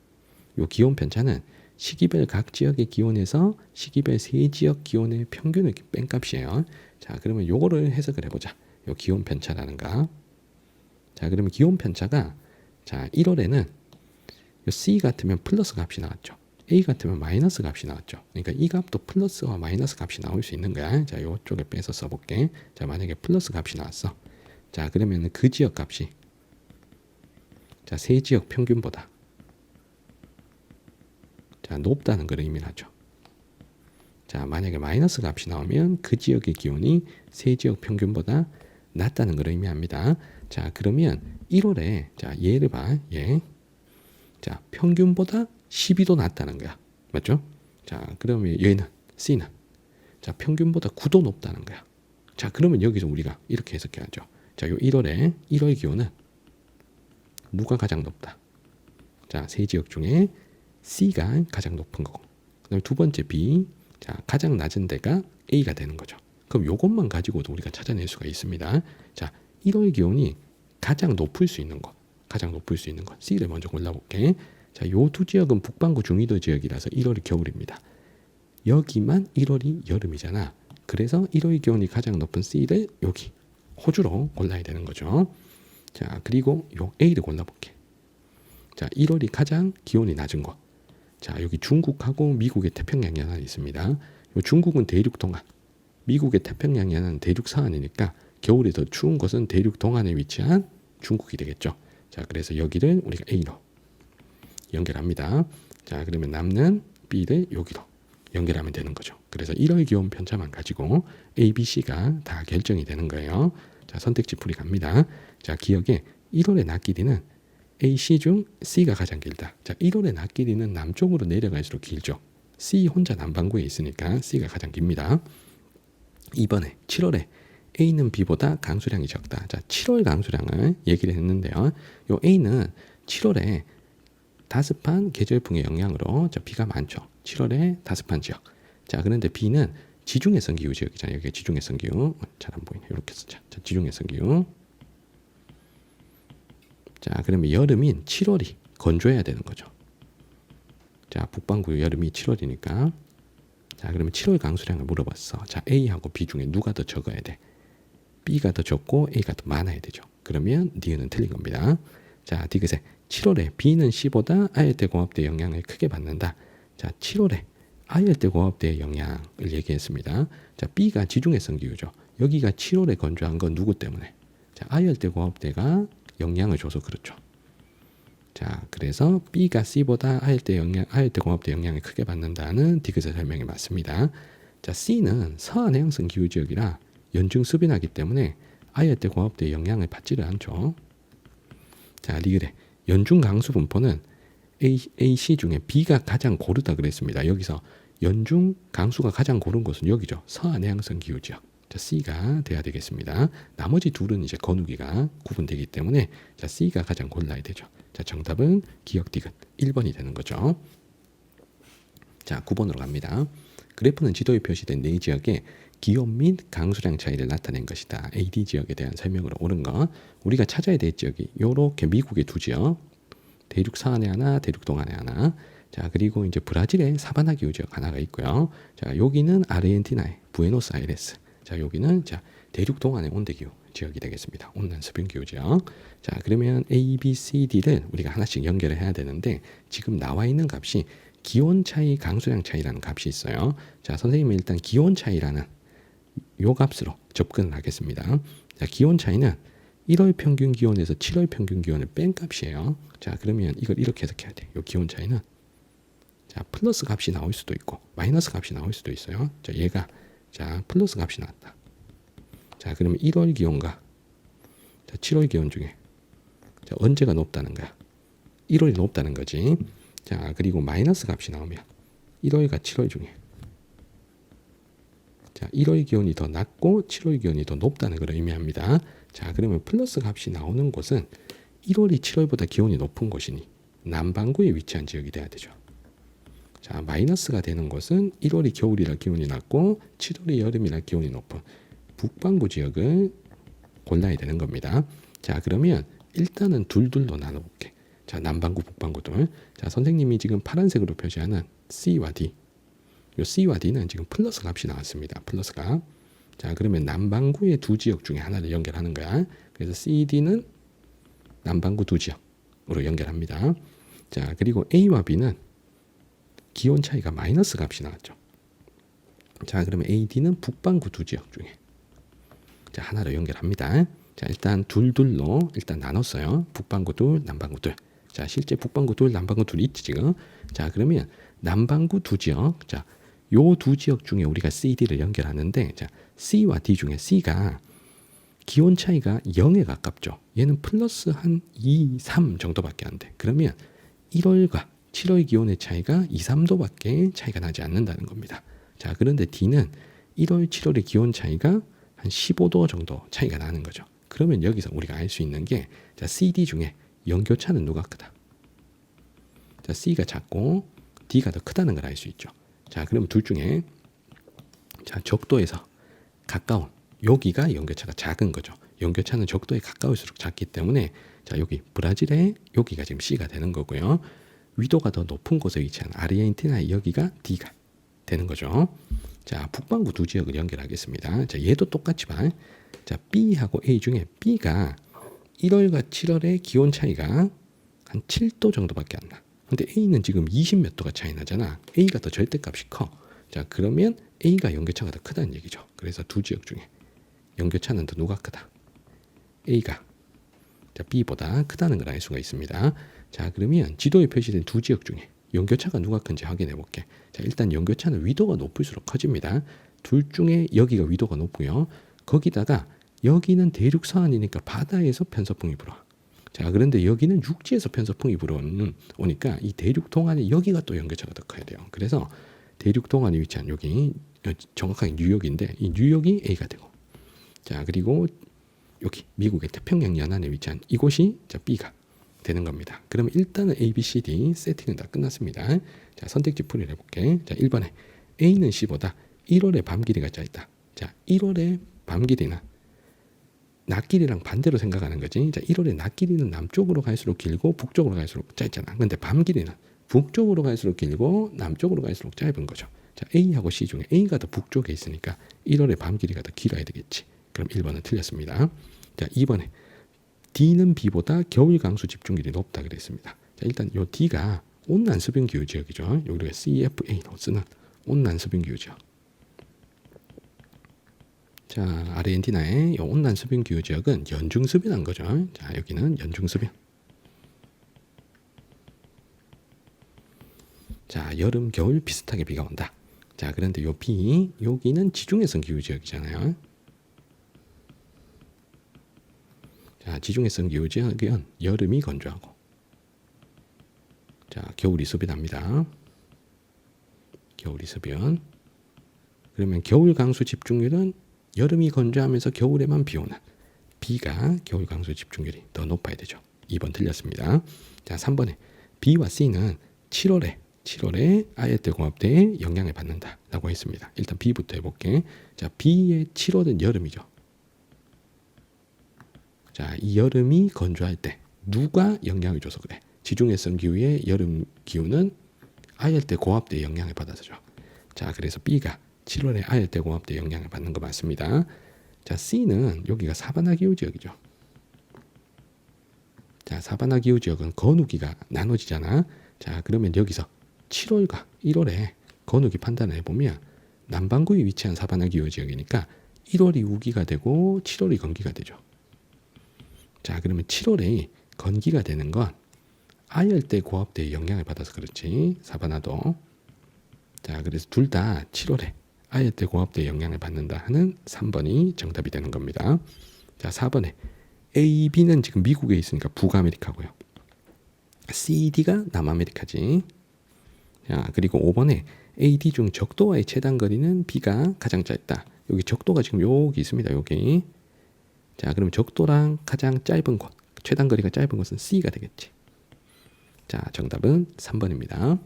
요 기온 편차는 시기별 각 지역의 기온에서 시기별 세 지역 기온의 평균을 뺀 값이에요. 자, 그러면 요거를 해석을 해보자. 요 기온 편차라는 거. 자, 그러면 기온 편차가 자 1월에는 요 C 같으면 플러스 값이 나왔죠. A 같으면 마이너스 값이 나왔죠. 그러니까 이 값도 플러스와 마이너스 값이 나올 수 있는 거야. 자, 요쪽에 빼서 써볼게. 자, 만약에 플러스 값이 나왔어. 자, 그러면 그 지역 값이 자, 세 지역 평균보다 자, 높다는 걸 의미하죠. 자, 만약에 마이너스 값이 나오면 그 지역의 기온이 세 지역 평균보다 낮다는 걸 의미합니다. 자, 그러면 1월에 자, 얘를 봐. 얘. 자, 평균보다 12도 낮다는 거야. 맞죠? 자, 그러면 얘는 C는 자, 평균보다 9도 높다는 거야. 자, 그러면 여기서 우리가 이렇게 해석해야죠. 자, 요 1월에 1월 기온은 누가 가장 높다? 자, 세 지역 중에 C가 가장 높은 거고. 그다음 두 번째 B. 자, 가장 낮은 데가 A가 되는 거죠. 그럼 요것만 가지고도 우리가 찾아낼 수가 있습니다. 자, 1월 기온이 가장 높을 수 있는 것. 가장 높을 수 있는 것. C를 먼저 골라볼게. 자, 요 두 지역은 북반구 중위도 지역이라서 1월이 겨울입니다. 여기만 1월이 여름이잖아. 그래서 1월 기온이 가장 높은 C를 여기 호주로 골라야 되는 거죠. 자, 그리고 요 A를 골라볼게. 자, 1월이 가장 기온이 낮은 거. 자, 여기 중국하고 미국의 태평양 연안이 있습니다. 요 중국은 대륙 동안, 미국의 태평양 연안은 대륙 서안이니까 겨울에 더 추운 곳은 대륙 동안에 위치한 중국이 되겠죠. 자, 그래서 여기를 우리가 A로 연결합니다. 자, 그러면 남는 B를 여기로 연결하면 되는 거죠. 그래서 1월 기온 편차만 가지고 A, B, C가 다 결정이 되는 거예요. 자, 선택지 풀이 갑니다. 자, 기억에 1월의 낮 길이는 A, C 중 C가 가장 길다. 자, 1월의 낮 길이는 남쪽으로 내려갈수록 길죠. C 혼자 남반구에 있으니까 C가 가장 깁니다. 이번에 7월에 A는 B보다 강수량이 적다. 자, 7월 강수량을 얘기를 했는데요. 요 A는 7월에 다습한 계절풍의 영향으로 자, 비가 많죠. 7월에 다습한 지역. 자, 그런데 B는 지중해성 기후 지역이잖아요. 여기 지중해성 기후. 잘 안 보이네. 이렇게 쓰자. 자, 지중해성 기후. 자, 그러면 여름인 7월이 건조해야 되는 거죠. 자, 북반구 여름이 7월이니까. 자, 그러면 7월 강수량을 물어봤어. 자, A하고 B 중에 누가 더 적어야 돼? B가 더 적고 A가 더 많아야 되죠. 그러면 니은은 틀린 겁니다. 자, 디귿에 7월에 B는 C보다 아열대 공업대의 영향을 크게 받는다. 자, 7월에 아열대 공업대의 영향을 얘기했습니다. 자, B가 지중해성 기후죠. 여기가 7월에 건조한 건 누구 때문에? 자, 아열대 공업대가 영향을 줘서 그렇죠. 자, 그래서 B가 C보다 아열대 공업대 영향을 크게 받는다는 디귿의 설명이 맞습니다. 자, C는 서해안해양성 기후 지역이라 연중 수빈하기 때문에 아열대 공업대의 영향을 받지를 않죠. 자, 리을에 연중 강수 분포는 A, C 중에 B가 가장 고르다 그랬습니다. 여기서 연중 강수가 가장 고른 곳은 여기죠. 서해안해양성 기후 지역. 자, C가 돼야 되겠습니다. 나머지 둘은 이제 건우기가 구분되기 때문에 자, C가 가장 골라야 되죠. 자, 정답은 기억 디귿 1번이 되는 거죠. 자, 9번으로 갑니다. 그래프는 지도에 표시된 네 지역의 기온 및 강수량 차이를 나타낸 것이다. AD 지역에 대한 설명으로 옳은 거. 우리가 찾아야 될 지역이 요렇게 미국의 두 지역, 대륙 서안에 하나, 대륙 동안에 하나. 자, 그리고 이제 브라질의 사바나 기후 지역 하나가 있고요. 자, 여기는 아르헨티나의 부에노스아이레스. 자, 여기는 자, 대륙 동안의 온대 기후 지역이 되겠습니다. 온난 수변 기후 지역. 자, 그러면 A, B, C, D를 우리가 하나씩 연결을 해야 되는데 지금 나와 있는 값이 기온 차이, 강수량 차이라는 값이 있어요. 자, 선생님은 일단 기온 차이라는 요 값으로 접근을 하겠습니다. 자, 기온 차이는 1월 평균 기온에서 7월 평균 기온을 뺀 값이에요. 자, 그러면 이걸 이렇게 해석해야 돼. 요 기온 차이는 자, 플러스 값이 나올 수도 있고 마이너스 값이 나올 수도 있어요. 자, 얘가 자, 플러스 값이 나왔다. 자, 그러면 1월 기온과 자, 7월 기온 중에 자, 언제가 높다는 거야? 1월이 높다는 거지. 자, 그리고 마이너스 값이 나오면 1월과 7월 중에 자, 1월 기온이 더 낮고 7월 기온이 더 높다는 걸 의미합니다. 자, 그러면 플러스 값이 나오는 곳은 1월이 7월보다 기온이 높은 곳이니 남반구에 위치한 지역이 돼야 되죠. 자, 마이너스가 되는 곳은 1월이 겨울이라 기온이 낮고 7월이 여름이라 기온이 높은 북반구 지역을 골라야 되는 겁니다. 자, 그러면 일단은 둘둘로 나눠볼게. 자, 남반구, 북반구들. 자, 선생님이 지금 파란색으로 표시하는 C와 D. 요 C와 D는 지금 플러스 값이 나왔습니다. 플러스 값. 자, 그러면 남반구의 두 지역 중에 하나를 연결하는 거야. 그래서 CD는 남반구 두 지역으로 연결합니다. 자, 그리고 A와 B는 기온 차이가 마이너스 값이 나왔죠. 자, 그러면 AD는 북반구 두 지역 중에 자, 하나로 연결합니다. 자, 일단 둘둘로 일단 나눴어요. 북반구 둘, 남반구 둘. 자, 실제 북반구 둘, 남반구 둘 있지 지금. 자, 그러면 남반구 두 지역. 자, 요 두 지역 중에 우리가 CD를 연결하는데, 자, C와 D 중에 C가 기온 차이가 0에 가깝죠. 얘는 플러스 한 2, 3 정도밖에 안 돼. 그러면 1월과 7월 기온의 차이가 2, 3도밖에 차이가 나지 않는다는 겁니다. 자, 그런데 D는 1월, 7월의 기온 차이가 한 15도 정도 차이가 나는 거죠. 그러면 여기서 우리가 알 수 있는 게, 자, CD 중에 연교차는 누가 크다? 자, C가 작고 D가 더 크다는 걸 알 수 있죠. 자, 그럼 둘 중에 자, 적도에서 가까운 여기가 연교차가 작은 거죠. 연교차는 적도에 가까울수록 작기 때문에 자, 여기 브라질의 여기가 지금 C가 되는 거고요. 위도가 더 높은 곳에 위치한 아르헨티나의 여기가 D가 되는 거죠. 자, 북반구 두 지역을 연결하겠습니다. 자, 얘도 똑같지만 자, B하고 A 중에 B가 1월과 7월의 기온 차이가 한 7도 정도밖에 안 나. 근데 A는 지금 20 몇 도가 차이 나잖아. A가 더 절대값이 커. 자, 그러면 A가 연교차가 더 크다는 얘기죠. 그래서 두 지역 중에 연교차는 더 누가 크다? A가 자, B보다 크다는 걸 알 수가 있습니다. 자, 그러면 지도에 표시된 두 지역 중에 연교차가 누가 큰지 확인해 볼게. 자, 일단 연교차는 위도가 높을수록 커집니다. 둘 중에 여기가 위도가 높고요. 거기다가 여기는 대륙 서안이니까 바다에서 편서풍이 불어. 자, 그런데 여기는 육지에서 편서풍이 불어오니까 이 대륙 동안에 여기가 또 연교차가 더 커야 돼요. 그래서 대륙 동안에 위치한 여기 정확하게 뉴욕인데 이 뉴욕이 A가 되고, 자, 그리고 여기 미국의 태평양 연안에 위치한 이곳이 자, B가 되는 겁니다. 그러면 일단은 A, B, C, D 세팅은 다 끝났습니다. 자, 선택지 풀이를 해볼게. 자, 1번에 A는 C보다 1월의 밤 길이가 짧다. 자, 1월의 밤 길이는 낮 길이랑 반대로 생각하는 거지. 자, 1월의 낮 길이는 남쪽으로 갈수록 길고 북쪽으로 갈수록 짧잖아. 근데 밤 길이는 북쪽으로 갈수록 길고 남쪽으로 갈수록 짧은 거죠. 자, A하고 C 중에 A가 더 북쪽에 있으니까 1월의 밤 길이가 더 길어야 되겠지. 그럼 1번은 틀렸습니다. 자, 2번에 D는 B보다 겨울 강수 집중률이 높다 그랬습니다. 자, 일단 요 D가 온난 수변 기후 지역이죠. 우리가 CFA로 쓰는 온난 수변 기후 지역. 자, 아르헨티나의 이 온난 수변 기후 지역은 연중 수변한 거죠. 자, 여기는 연중 수변. 자, 여름, 겨울 비슷하게 비가 온다. 자, 그런데 요 B, 여기는 지중해성 기후 지역이잖아요. 자, 지중해성 기후 지역은 여름이 건조하고, 자, 겨울이 수변합니다. 겨울이 수변. 그러면 겨울 강수 집중률은 여름이 건조하면서 겨울에만 비 오는 B가 겨울 강수 집중률이 더 높아야 되죠. 2번 틀렸습니다. 자, 3번에 B와 C는 7월에 아열대 공업대에 영향을 받는다라고 했습니다. 일단 B부터 해볼게. 자, B의 7월은 여름이죠. 자, 이 여름이 건조할 때 누가 영향을 줘서 그래? 지중해성 기후의 여름 기후는 아열대 고압대의 영향을 받아서죠. 자, 그래서 B가 7월에 아열대 고압대 영향을 받는 거 맞습니다. 자, C는 여기가 사바나 기후 지역이죠. 자, 사바나 기후 지역은 건우기가 나눠지잖아. 자, 그러면 여기서 7월과 1월에 건우기 판단을 해보면 남반구에 위치한 사바나 기후 지역이니까 1월이 우기가 되고 7월이 건기가 되죠. 자, 그러면 7월에 건기가 되는 건 아열대 고압대의 영향을 받아서 그렇지. 사바나도. 자, 그래서 둘 다 7월에 아열대 고압대의 영향을 받는다 하는 3번이 정답이 되는 겁니다. 자, 4번에 A, B는 지금 미국에 있으니까 북아메리카고요. C, D가 남아메리카지. 자, 그리고 5번에 A, D 중 적도와의 최단 거리는 B가 가장 짧다. 여기 적도가 지금 여기 있습니다. 여기. 자, 그럼 적도랑 가장 짧은 곳, 최단 거리가 짧은 곳은 C가 되겠지. 자, 정답은 3번입니다.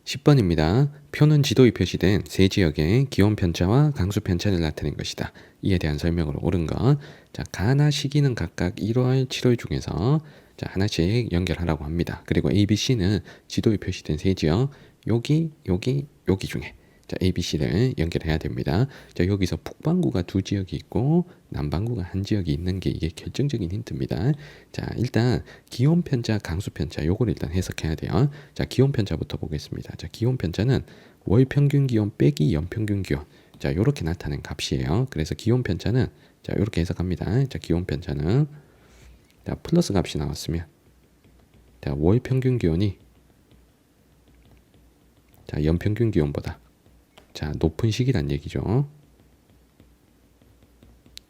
10번입니다. 표는 지도에 표시된 세 지역의 기온 편차와 강수 편차를 나타낸 것이다. 이에 대한 설명으로 옳은 것. 자, 가나 시기는 각각 1월, 7월 중에서 자, 하나씩 연결하라고 합니다. 그리고 A, B, C는 지도에 표시된 세 지역 여기 중에 자, A, B, C를 연결해야 됩니다. 자, 여기서 북반구가 두 지역이 있고 남반구가 한 지역이 있는 게 이게 결정적인 힌트입니다. 자, 일단 기온 편차, 강수 편차 요거를 일단 해석해야 돼요. 자, 기온 편차부터 보겠습니다. 자, 기온 편차는 월 평균 기온 빼기 연 평균 기온. 자, 요렇게 나타낸 값이에요. 그래서 기온 편차는 자, 요렇게 해석합니다. 자, 기온 편차는 자, 플러스 값이 나왔으면 자, 월 평균 기온이 자, 연 평균 기온보다 자, 높은 시기란 얘기죠.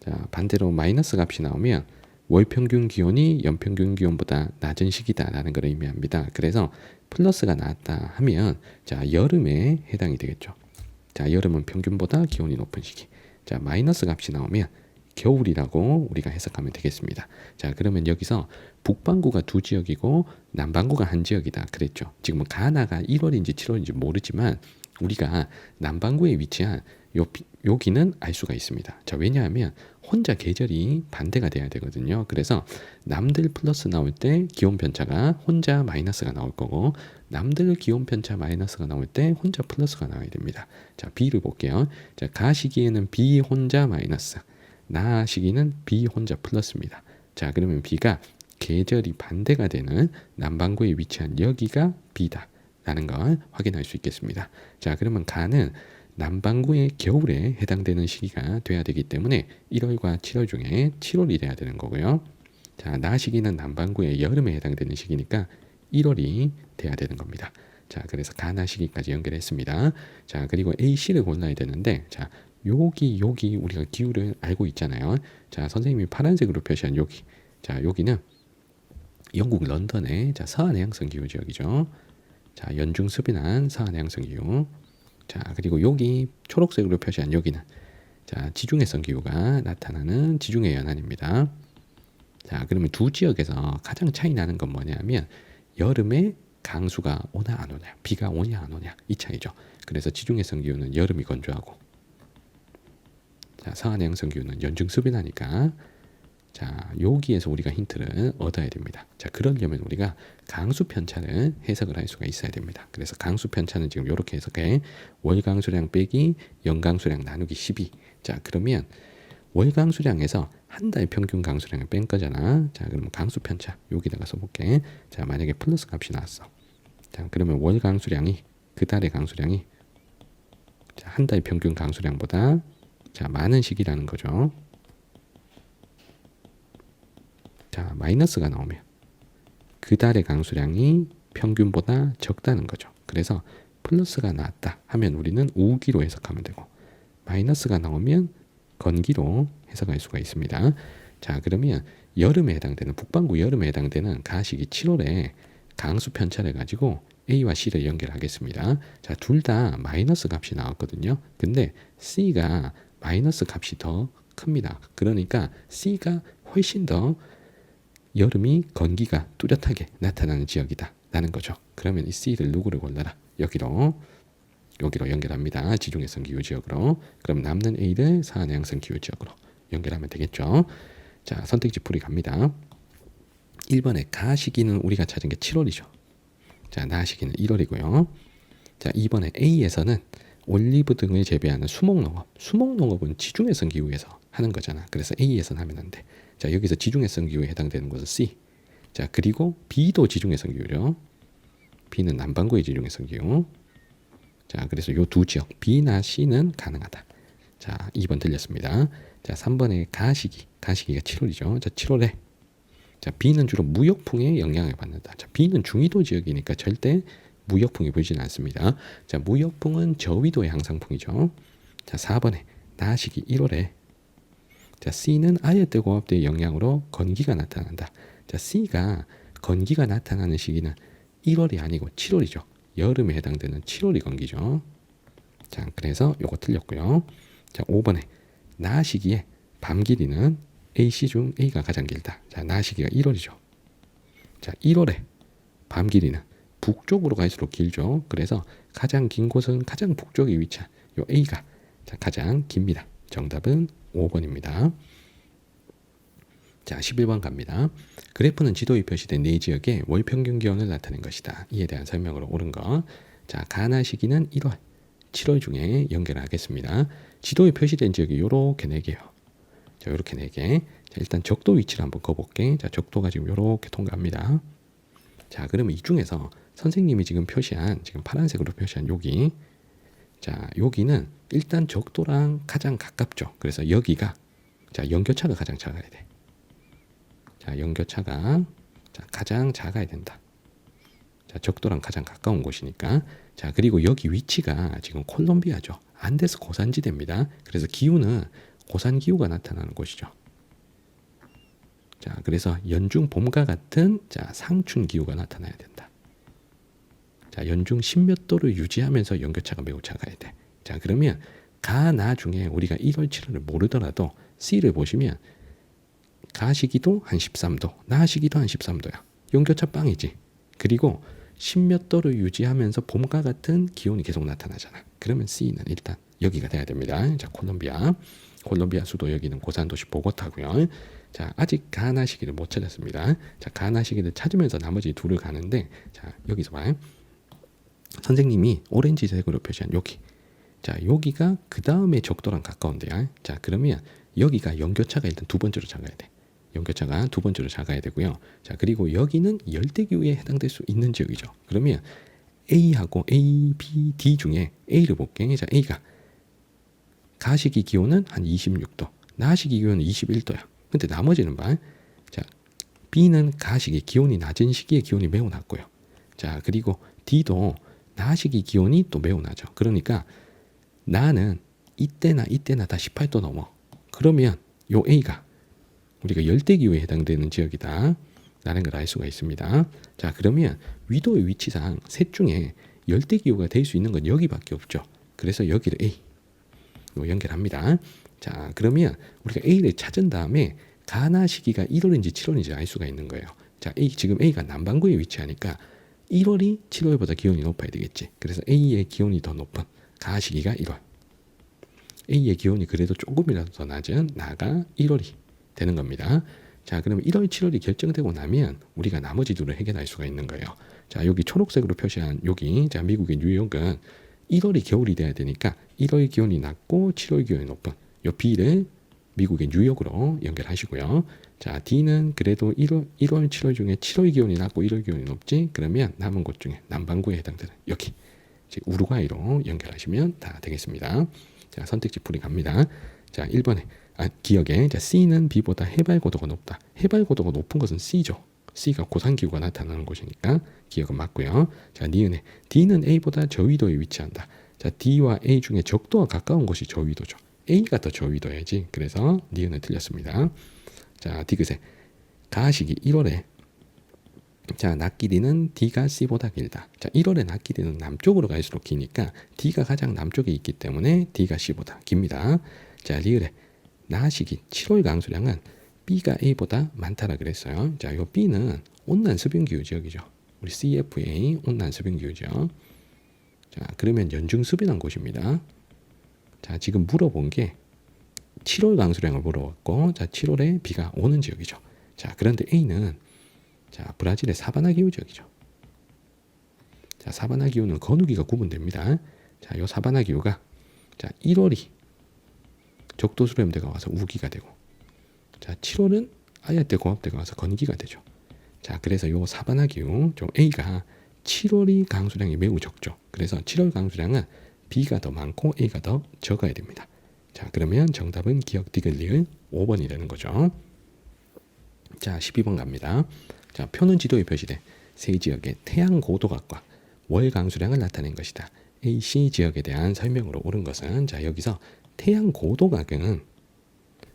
자, 반대로 마이너스 값이 나오면 월 평균 기온이 연 평균 기온보다 낮은 시기다라는 걸 의미합니다. 그래서 플러스가 나왔다 하면 자, 여름에 해당이 되겠죠. 자, 여름은 평균보다 기온이 높은 시기. 자, 마이너스 값이 나오면 겨울이라고 우리가 해석하면 되겠습니다. 자, 그러면 여기서 북반구가 두 지역이고 남반구가 한 지역이다 그랬죠. 지금은 가나가 1월인지 7월인지 모르지만 우리가 남반구에 위치한 여기는 알 수가 있습니다. 자, 왜냐하면 혼자 계절이 반대가 돼야 되거든요. 그래서 남들 플러스 나올 때 기온 편차가 혼자 마이너스가 나올 거고 남들 기온 편차 마이너스가 나올 때 혼자 플러스가 나와야 됩니다. 자, B를 볼게요. 자, 가 시기에는 B 혼자 마이너스, 나 시기는 B 혼자 플러스입니다. 자, 그러면 B가 계절이 반대가 되는 남반구에 위치한 여기가 B다 라는 걸 확인할 수 있겠습니다. 자, 그러면 가는 남반구의 겨울에 해당되는 시기가 돼야 되기 때문에 1월과 7월 중에 7월이 돼야 되는 거고요. 자, 나 시기는 남반구의 여름에 해당되는 시기니까 1월이 돼야 되는 겁니다. 자, 그래서 가나 시기까지 연결했습니다. 자, 그리고 A, C를 골라야 되는데 자, 여기 우리가 기후를 알고 있잖아요. 자, 선생님이 파란색으로 표시한 여기. 자, 여기는 영국 런던의 자, 서한 해양성 기후 지역이죠. 자, 연중 습인한 서한 해양성 기후. 자, 그리고 여기 초록색으로 표시한 여기는 자, 지중해성 기후가 나타나는 지중해 연안입니다. 자, 그러면 두 지역에서 가장 차이 나는 건 뭐냐면 여름에 강수가 오나 안 오냐, 비가 오냐 안 오냐 이 차이죠. 그래서 지중해성 기후는 여름이 건조하고 자, 서한 해양성 기후는 연중 습인하니까 자, 여기에서 우리가 힌트를 얻어야 됩니다. 자, 그러려면 우리가 강수 편차를 해석을 할 수가 있어야 됩니다. 그래서 강수 편차는 지금 이렇게 해석해. 월 강수량 빼기 연 강수량 나누기 12. 자, 그러면 월 강수량에서 한 달 평균 강수량을 뺀 거잖아. 자, 그러면 강수 편차 여기다가 써볼게. 자, 만약에 플러스 값이 나왔어. 자, 그러면 월 강수량이 그 달의 강수량이 자, 한 달 평균 강수량보다 자, 많은 시기라는 거죠. 자, 마이너스가 나오면 그 달의 강수량이 평균보다 적다는 거죠. 그래서 플러스가 나왔다 하면 우리는 우기로 해석하면 되고 마이너스가 나오면 건기로 해석할 수가 있습니다. 자, 그러면 여름에 해당되는 북반구 여름에 해당되는 가시기 7월에 강수 편차를 가지고 A와 C를 연결하겠습니다. 자, 둘 다 마이너스 값이 나왔거든요. 근데 C가 마이너스 값이 더 큽니다. 그러니까 C가 훨씬 더 여름이 건기가 뚜렷하게 나타나는 지역이다 라는 거죠. 그러면 이 C를 누구를 골라라? 여기로 연결합니다. 지중해성 기후 지역으로. 그럼 남는 A를 서한 해양성 기후 지역으로 연결하면 되겠죠. 자, 선택지 풀이 갑니다. 1번에 가 시기는 우리가 찾은 게 7월이죠. 자, 나 시기는 1월이고요. 자, 2번에 A에서는 올리브 등을 재배하는 수목농업. 수목농업은 지중해성 기후에서 하는 거잖아. 그래서 A에서는 하면 안 돼. 자, 여기서 지중해성 기후에 해당되는 것은 C. 자, 그리고 B도 지중해성 기후죠. B는 남반구의 지중해성 기후. 자, 그래서 요 두 지역 B나 C는 가능하다. 자, 2번 틀렸습니다. 자, 3번에 가시기가 7월이죠. 자, 7월에 자, B는 주로 무역풍의 영향을 받는다. 자, B는 중위도 지역이니까 절대 무역풍이 불지는 않습니다. 자, 무역풍은 저위도의 항상풍이죠. 자, 4번에 나시기 1월에 자, C는 아열대 공업대의 영향으로 건기가 나타난다. 자, C가 건기가 나타나는 시기는 1월이 아니고 7월이죠. 여름에 해당되는 7월이 건기죠. 자, 그래서 요거 틀렸고요. 자, 5번에 나 시기에 밤 길이는 AC 중 A가 가장 길다. 자, 나 시기가 1월이죠. 자, 1월에 밤 길이는 북쪽으로 갈수록 길죠. 그래서 가장 긴 곳은 가장 북쪽에 위치한 요 A가 자, 가장 깁니다. 정답은 5번입니다. 자, 11번 갑니다. 그래프는 지도에 표시된 네 지역의 월 평균 기온을 나타낸 것이다. 이에 대한 설명으로 옳은 거. 자, 가나 시기는 1월, 7월 중에 연결하겠습니다. 지도에 표시된 지역이 요렇게 4개요. 자, 요렇게 4개. 자, 일단 적도 위치를 한번 꺼볼게. 자, 적도가 지금 요렇게 통과합니다. 자, 그러면 이 중에서 선생님이 지금 표시한, 지금 파란색으로 표시한 여기. 자, 여기는 일단 적도랑 가장 가깝죠. 그래서 여기가, 자, 연교차가 가장 작아야 돼. 자, 연교차가 자, 가장 작아야 된다. 자, 적도랑 가장 가까운 곳이니까. 자, 그리고 여기 위치가 지금 콜롬비아죠. 안데스 고산지대입니다. 그래서 기후는 고산 기후가 나타나는 곳이죠. 자, 그래서 연중 봄과 같은 자, 상춘 기후가 나타나야 된다. 자, 연중 10몇 도를 유지하면서 연교차가 매우 작아야 돼. 자, 그러면 가나 중에 우리가 1월 7월을 모르더라도 C를 보시면 가 시기도 한 13도, 나 시기도 한 13도야. 연교차 빵이지. 그리고 10몇 도를 유지하면서 봄과 같은 기온이 계속 나타나잖아. 그러면 C는 일단 여기가 돼야 됩니다. 자, 콜롬비아 수도 여기는 고산도시 보고타고요. 자, 아직 가나 시기를 못 찾았습니다. 자, 가나 시기를 찾으면서 나머지 둘을 가는데, 자, 여기서 봐요. 선생님이 오렌지색으로 표시한 여기. 자, 여기가 그 다음에 적도랑 가까운데요. 자, 그러면 여기가 연교차가 일단 두 번째로 작아야 돼. 연교차가 두 번째로 작아야 되고요. 자, 그리고 여기는 열대기후에 해당될 수 있는 지역이죠. 그러면 A하고 A, B, D 중에 A를 볼게. 자, A가 가시기 기온은 한 26도, 나시기 기온은 21도야. 근데 나머지는 봐. 자, B는 가시기 기온이 낮은 시기에 기온이 매우 낮고요. 자, 그리고 D도 나시기 기온이 또 매우 낮아. 그러니까 나는 이때나 다 18도 넘어. 그러면 요 A가 우리가 열대기후에 해당되는 지역이다 라는 걸 알 수가 있습니다. 자, 그러면 위도의 위치상 셋 중에 열대기후가 될 수 있는 건 여기밖에 없죠. 그래서 여기를 A 연결합니다. 자, 그러면 우리가 A를 찾은 다음에 가나 시기가 1월인지 7월인지 알 수가 있는 거예요. 자, 지금 A가 남반구에 위치하니까 1월이 7월보다 기온이 높아야 되겠지. 그래서 A의 기온이 더 높은 가 시기가 1월. A의 기온이 그래도 조금이라도 더 낮은 나가 1월이 되는 겁니다. 자, 그러면 1월, 7월이 결정되고 나면 우리가 나머지 둘을 해결할 수가 있는 거예요. 자, 여기 초록색으로 표시한 여기, 자, 미국의 뉴욕은 1월이 겨울이 돼야 되니까 1월 기온이 낮고 7월 기온이 높은 요 B를 미국의 뉴욕으로 연결하시고요. 자, D는 그래도 1월, 7월 중에 7월 기온이 낮고 1월 기온이 높지. 그러면 남은 곳 중에 남반구에 해당되는 여기, 즉 우루과이로 연결하시면 다 되겠습니다. 자, 선택지 풀이 갑니다. 자, 1번에 기억에 자, C는 B보다 해발 고도가 높다. 해발 고도가 높은 것은 C죠. C가 고산기후가 나타나는 곳이니까 기억은 맞고요. 자, 니은에 D는 A보다 저위도에 위치한다. 자, D와 A 중에 적도가 가까운 곳이 저위도죠. A가 더 저위도야지. 그래서 니은은 틀렸습니다. 자, 디귿에 가시기 1월에 자, 낮 길이는 D가 C보다 길다. 자, 1월에 낮 길이는 남쪽으로 갈수록 기니까 D가 가장 남쪽에 있기 때문에 D가 C보다 깁니다. 자, 리을에 낮시기 7월 강수량은 B가 A보다 많다라 그랬어요. 자, 요 B는 온난 수변기후 지역이죠. 우리 CFA 온난 수변기후 지역. 자, 그러면 연중 수변한 곳입니다. 자, 지금 물어본 게 7월 강수량을 물어봤고, 자, 7월에 비가 오는 지역이죠. 자, 그런데 A는 자, 브라질의 사바나 기후 지역이죠. 자, 사바나 기후는 건우기가 구분됩니다. 자, 요 사바나 기후가 자, 1월이 적도 수렴대가 와서 우기가 되고, 자, 7월은 아야떼 고압대가 와서 건기가 되죠. 자, 그래서 요 사바나 기후 좀 A가 7월이 강수량이 매우 적죠. 그래서 7월 강수량은 B가 더 많고 A가 더 적어야 됩니다. 자, 그러면 정답은 기억 디귿리을 5번이 되는 거죠. 자, 12번 갑니다. 자, 표는 지도에 표시된 세 지역의 태양 고도각과 월 강수량을 나타낸 것이다. A, C 지역에 대한 설명으로 옳은 것은 자, 여기서 태양 고도각은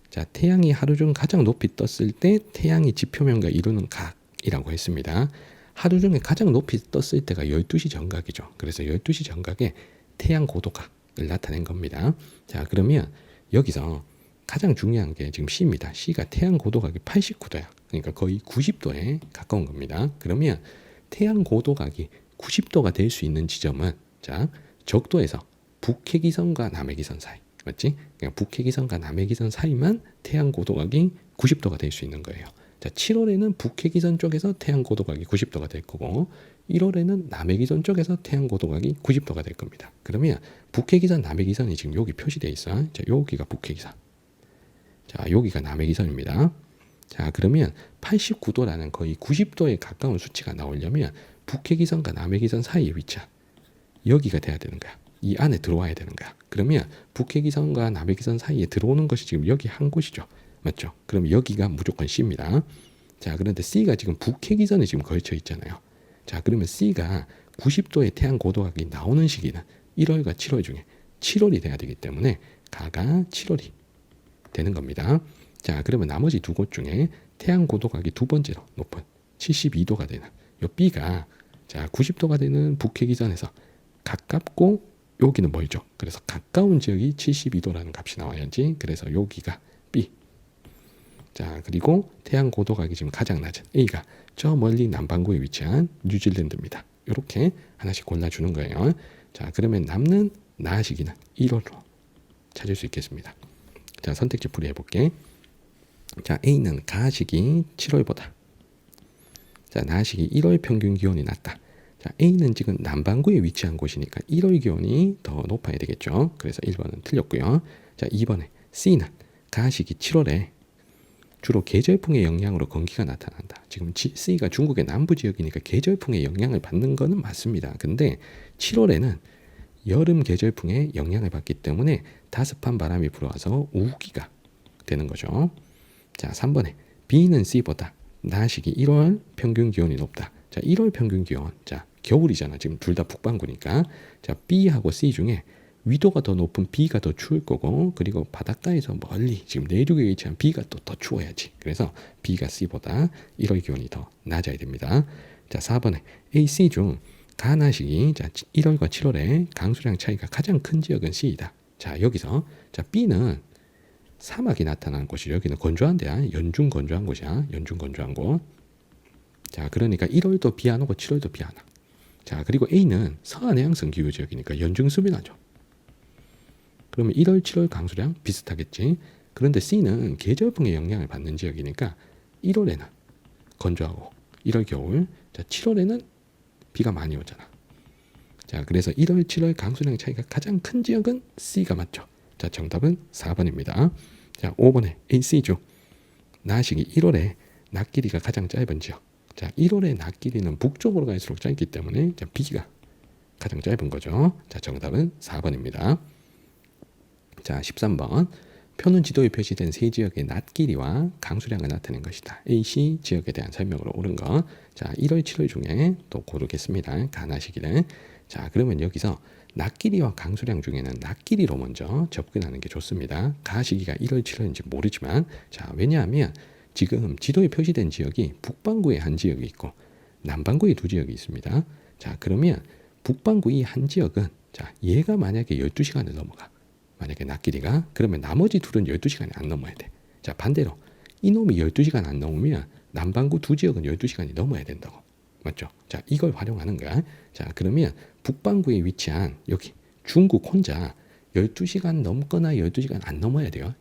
자, 태양이 하루 중 가장 높이 떴을 때 태양이 지표면과 이루는 각이라고 했습니다. 하루 중에 가장 높이 떴을 때가 12시 정각이죠. 그래서 12시 정각에 태양 고도각을 나타낸 겁니다. 자, 그러면 여기서 가장 중요한 게 지금 C입니다. C가 태양 고도각이 89도야. 그러니까 거의 90도에 가까운 겁니다. 그러면 태양 고도각이 90도가 될 수 있는 지점은 자 적도에서 북해기선과 남해기선 사이 맞지? 그러니까 북해기선과 남해기선 사이만 태양 고도각이 90도가 될 수 있는 거예요. 자 7월에는 북해기선 쪽에서 태양 고도각이 90도가 될 거고 1월에는 남해기선 쪽에서 태양 고도각이 90도가 될 겁니다. 그러면 북해기선, 남해기선이 지금 여기 표시되어 있어. 자 여기가 북해기선. 자 여기가 남해기선입니다. 자 그러면 89도라는 거의 90도에 가까운 수치가 나오려면 북해기선과 남해기선 사이의 위치야. 여기가 돼야 되는 거야. 이 안에 들어와야 되는 거야. 그러면 북해기선과 남해기선 사이에 들어오는 것이 지금 여기 한 곳이죠. 맞죠? 그럼 여기가 무조건 C입니다. 자 그런데 C가 지금 북해기선에 지금 걸쳐 있잖아요. 자 그러면 C가 90도의 태양 고도각이 나오는 시기는 1월과 7월 중에 7월이 돼야 되기 때문에 가가 7월이 되는 겁니다. 자 그러면 나머지 두 곳 중에 태양 고도각이 두 번째로 높은 72도가 되는 요 B가 자 90도가 되는 북해기선에서 가깝고 여기는 멀죠. 그래서 가까운 지역이 72도라는 값이 나와야지. 그래서 여기가 B. 자 그리고 태양 고도각이 지금 가장 낮은 A가 저 멀리 남반구에 위치한 뉴질랜드입니다. 이렇게 하나씩 골라주는 거예요. 자 그러면 남는 나아 시기는 1월로 찾을 수 있겠습니다. 자 선택지 풀이 해볼게. 자 A는 가아 시기 7월보다 자 나아 시기 1월 평균 기온이 낮다. 자 A는 지금 남반구에 위치한 곳이니까 1월 기온이 더 높아야 되겠죠. 그래서 1번은 틀렸고요. 자 2번에 C는 가아 시기 7월에 주로 계절풍의 영향으로 건기가 나타난다. 지금 C가 중국의 남부 지역이니까 계절풍의 영향을 받는 거는 맞습니다. 근데 7월에는 여름 계절풍의 영향을 받기 때문에 다습한 바람이 불어와서 우기가 되는 거죠. 자 3번에 B는 C보다 낮 시기 1월 평균 기온이 높다. 자 1월 평균 기온 자 겨울이잖아. 지금 둘 다 북반구니까 자 B하고 C 중에 위도가 더 높은 B가 더 추울 거고 그리고 바닷가에서 멀리 지금 내륙에 위치한 B가 또 더 추워야지. 그래서 B가 C보다 1월 기온이 더 낮아야 됩니다. 자 4번에 A, C 중 가나 시기 자 1월과 7월에 강수량 차이가 가장 큰 지역은 C이다. 자 여기서 자 B는 사막이 나타나는 곳이 여기는 건조한 데야. 연중 건조한 곳이야. 연중 건조한 곳. 자 그러니까 1월도 비 안 오고 7월도 비 안 와. 자 그리고 A는 서한 해양성 기후 지역이니까 연중 습이 나죠. 그러면 1월, 7월 강수량 비슷하겠지. 그런데 C는 계절풍의 영향을 받는 지역이니까 1월에는 건조하고 1월 겨울, 자 7월에는 비가 많이 오잖아. 자 그래서 1월, 7월 강수량 차이가 가장 큰 지역은 C가 맞죠. 자 정답은 4번입니다. 자 5번에 AC 중 낮 시기 1월에 낮 길이가 가장 짧은 지역. 자 1월에 낮 길이는 북쪽으로 갈수록 짧기 때문에 자 B가 가장 짧은 거죠. 자 정답은 4번입니다. 자 13번 표는 지도에 표시된 세 지역의 낮 길이와 강수량을 나타낸 것이다. AC 지역에 대한 설명으로 옳은 것. 자 1월 7월 중에 또 고르겠습니다. 가나 시기를. 자 그러면 여기서 낮 길이와 강수량 중에는 낮 길이로 먼저 접근하는 게 좋습니다. 가 시기가 1월 7월인지 모르지만 자 왜냐하면 지금 지도에 표시된 지역이 북반구에 한 지역이 있고 남반구에 두 지역이 있습니다. 자 그러면 북반구 이 한 지역은 자 얘가 만약에 12시간을 넘어가 만약에 낮 길이가 그러면 나머지 둘은 12시간이 안 넘어야 돼. 자 반대로 이놈이 12시간 안 넘으면 남반구 두 지역은 12시간이 넘어야 된다고. 맞죠? 자 이걸 활용하는 거야. 자 그러면 북반구에 위치한 여기 중국 혼자 12시간 넘거나 12시간 안 넘어야 돼요.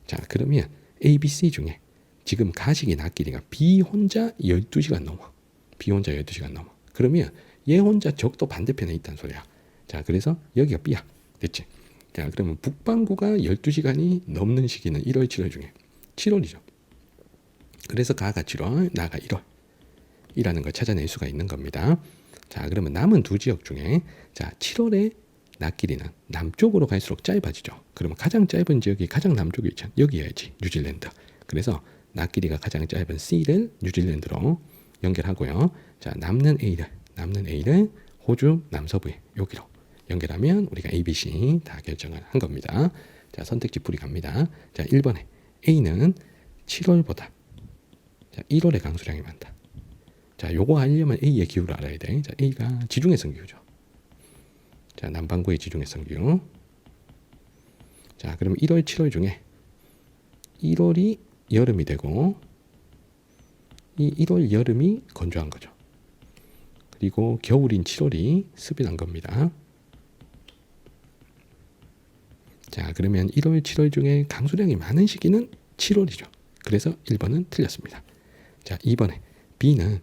자 그러면 A, B, C 중에 지금 가시기 낮 길이가 B 혼자 12시간 넘어. B 혼자 12시간 넘어. 그러면 얘 혼자 적도 반대편에 있다는 소리야. 자 그래서 여기가 B야. 됐지? 자 그러면 북반구가 12시간이 넘는 시기는 1월 7월 중에 7월이죠. 그래서 가가 7월 나가 1월 이라는 걸 찾아낼 수가 있는 겁니다. 자 그러면 남은 두 지역 중에 자 7월에 낮 길이는 남쪽으로 갈수록 짧아지죠. 그러면 가장 짧은 지역이 가장 남쪽에 위치한 여기야지 뉴질랜드. 그래서 낮 길이가 가장 짧은 C를 뉴질랜드로 연결하고요. 자 남는 A를 호주 남서부에 여기로 연결하면 우리가 A, B, C 다 결정을 한 겁니다. 자 선택지 풀이 갑니다. 자 1번에 A는 7월보다 자 1월에 강수량이 많다. 자 요거 알려면 A의 기후를 알아야 돼. 자 A가 지중해성 기후죠. 자 남반구의 지중해성 기후. 자 그럼 1월 7월 중에 1월이 여름이 되고 이 1월 여름이 건조한 거죠. 그리고 겨울인 7월이 습이 난 겁니다. 자, 그러면 1월, 7월 중에 강수량이 많은 시기는 7월이죠. 그래서 1번은 틀렸습니다. 자, 2번에 B는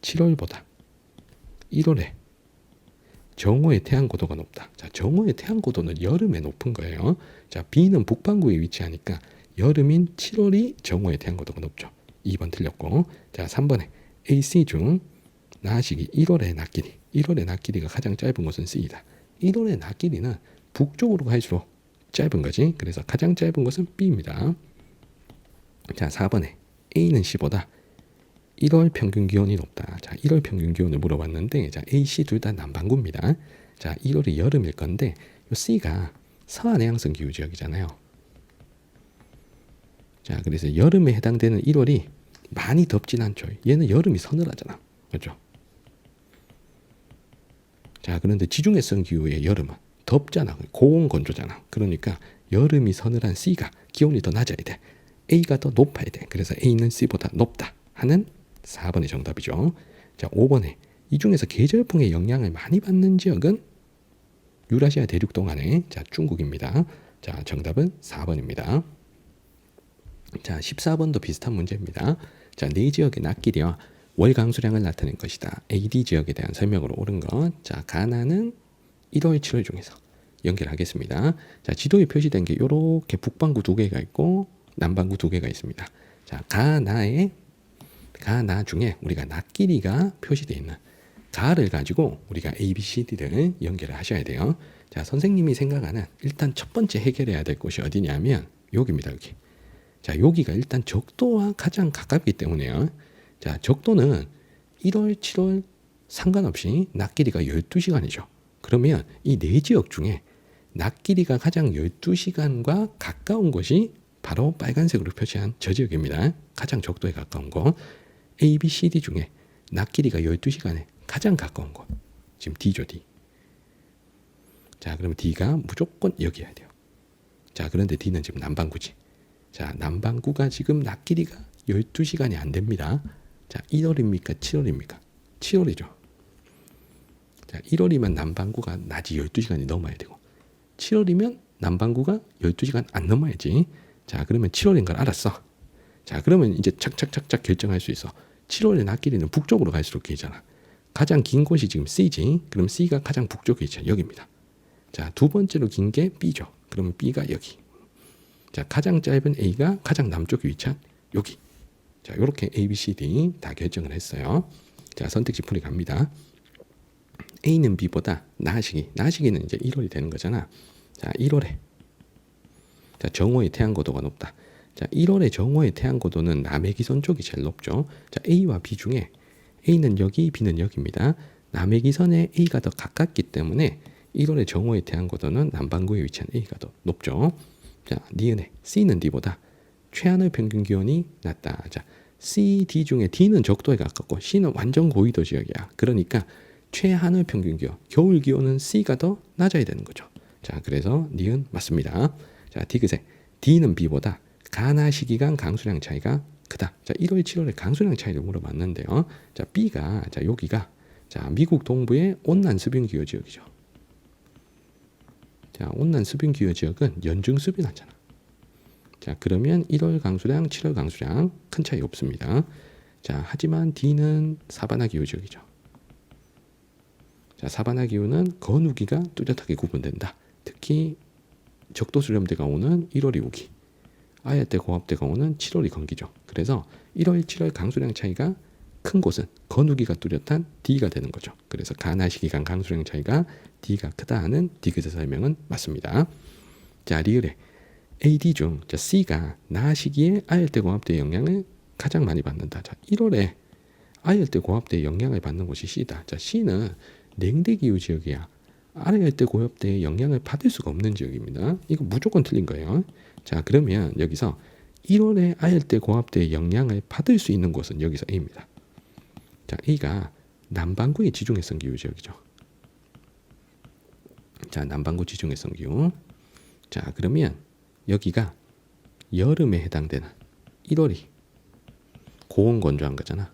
7월보다 1월에 정오의 태양 고도가 높다. 자, 정오의 태양 고도는 여름에 높은 거예요. 자, B는 북반구에 위치하니까 여름인 7월이 정오의 태양 고도가 높죠. 2번 틀렸고. 자, 3번에 AC 중 낮 시기 1월의 낮 길이. 1월의 낮 길이가 가장 짧은 곳은 C이다. 1월의 낮 길이는 북쪽으로 갈수록 짧은 거지. 그래서 가장 짧은 것은 B입니다. 자, 4번에 A는 C보다 1월 평균 기온이 높다. 자, 1월 평균 기온을 물어봤는데, 자, A, C 둘 다 남반구입니다. 자, 1월이 여름일 건데, 요 C가 서한해양성 기후 지역이잖아요. 자, 그래서 여름에 해당되는 1월이 많이 덥진 않죠. 얘는 여름이 서늘하잖아. 그렇죠? 자, 그런데 지중해성 기후의 여름은 덥잖아. 고온 건조잖아. 그러니까 여름이 서늘한 C가 기온이 더 낮아야 돼. A가 더 높아야 돼. 그래서 A는 C보다 높다 하는 4번이 정답이죠. 자, 5번에 이 중에서 계절풍의 영향을 많이 받는 지역은 유라시아 대륙 동안의 자, 중국입니다. 자, 정답은 4번입니다. 자, 14번도 비슷한 문제입니다. 자, 네 지역의 낮길이와 월 강수량을 나타낸 것이다. AD 지역에 대한 설명으로 옳은 것. 자, 가나는 1월, 7월 중에서 연결하겠습니다. 자, 지도에 표시된 게 이렇게 북반구 2개가 있고 남반구 2개가 있습니다. 자, 가나 중에 우리가 낮 길이가 표시되어 있는 가를 가지고 우리가 A, B, C, D를 연결을 하셔야 돼요. 자, 선생님이 생각하는 일단 첫 번째 해결해야 될 곳이 어디냐면 여기입니다. 여기. 자, 여기가 일단 적도와 가장 가깝기 때문에요. 자, 적도는 1월, 7월 상관없이 낮 길이가 12시간이죠. 그러면 이 네 지역 중에 낮 길이가 가장 12시간과 가까운 곳이 바로 빨간색으로 표시한 저 지역입니다. 가장 적도에 가까운 곳. A, B, C, D 중에 낮 길이가 12시간에 가장 가까운 곳. 지금 D죠, D. 자, 그러면 D가 무조건 여기여야 돼요. 자, 그런데 D는 지금 남반구지. 자, 남반구가 지금 낮 길이가 12시간이 안 됩니다. 자, 1월입니까? 7월입니까? 7월이죠. 자, 1월이면 남반구가 낮이 12시간이 넘어야 되고 7월이면 남반구가 12시간 안 넘어야지. 자, 그러면 7월인 걸 알았어. 자, 그러면 이제 착착착착 결정할 수 있어. 7월의 낮 길이는 북쪽으로 갈수록 길잖아. 가장 긴 곳이 지금 C지. 그럼 C가 가장 북쪽에 있죠. 여기입니다. 자, 두 번째로 긴 게 B죠. 그러면 B가 여기. 자, 가장 짧은 A가 가장 남쪽에 위치한 여기. 자, 이렇게 A, B, C, D 다 결정을 했어요. 자, 선택지 풀이 갑니다. A는 B보다 나시기는 이제 1월이 되는 거잖아. 자, 1월에 자, 정오의 태양 고도가 높다. 자, 1월에 정오의 태양 고도는 남의 기선 쪽이 제일 높죠. 자, A와 B 중에 A는 여기, B는 여기입니다. 남의 기선에 A가 더 가깝기 때문에 1월에 정오의 태양 고도는 남반구에 위치한 A가 더 높죠. 자, 니은에 C는 D보다 최하늘 평균 기온이 낮다. 자, C, D 중에 D는 적도에 가깝고 C는 완전 고위도 지역이야. 그러니까 최하늘 평균 기온, 겨울 기온은 C가 더 낮아야 되는 거죠. 자, 그래서 니은 맞습니다. 자, 디귿에 D는 B보다 가나 시기간 강수량 차이가 크다. 자, 1월, 7월에 강수량 차이를 물어봤는데요. 자, B가 자, 여기가 자, 미국 동부의 온난 수변 기후 지역이죠. 자, 온난 수변 기후 지역은 연중 습이 나잖아. 자, 그러면 1월 강수량, 7월 강수량 큰 차이 없습니다. 자, 하지만 D는 사바나 기후 지역이죠. 자, 사바나 기후는 건우기가 뚜렷하게 구분된다. 특히 적도 수렴대가 오는 1월이 우기, 아열대 고압대가 오는 7월이 건기죠. 그래서 1월, 7월 강수량 차이가 큰 곳은 건우기가 뚜렷한 D가 되는 거죠. 그래서 가나 시기간 강수량 차이가 D가 크다 하는 디귿의 설명은 맞습니다. 자, 리을에 AD 중 자, C가 나 시기에 아열대 고압대의 영향을 가장 많이 받는다. 자, 1월에 아열대 고압대의 영향을 받는 곳이 C다. 자, C는 냉대 기후 지역이야. 아열대 고압대의 영향을 받을 수가 없는 지역입니다. 이거 무조건 틀린 거예요. 자, 그러면 여기서 1월에 아열대 고압대의 영향을 받을 수 있는 곳은 여기서 A입니다. 자, A가 남반구의 지중해성 기후 지역이죠. 자, 남반구 지중해성 기후. 자, 그러면 여기가 여름에 해당되는 1월이 고온 건조한 거잖아.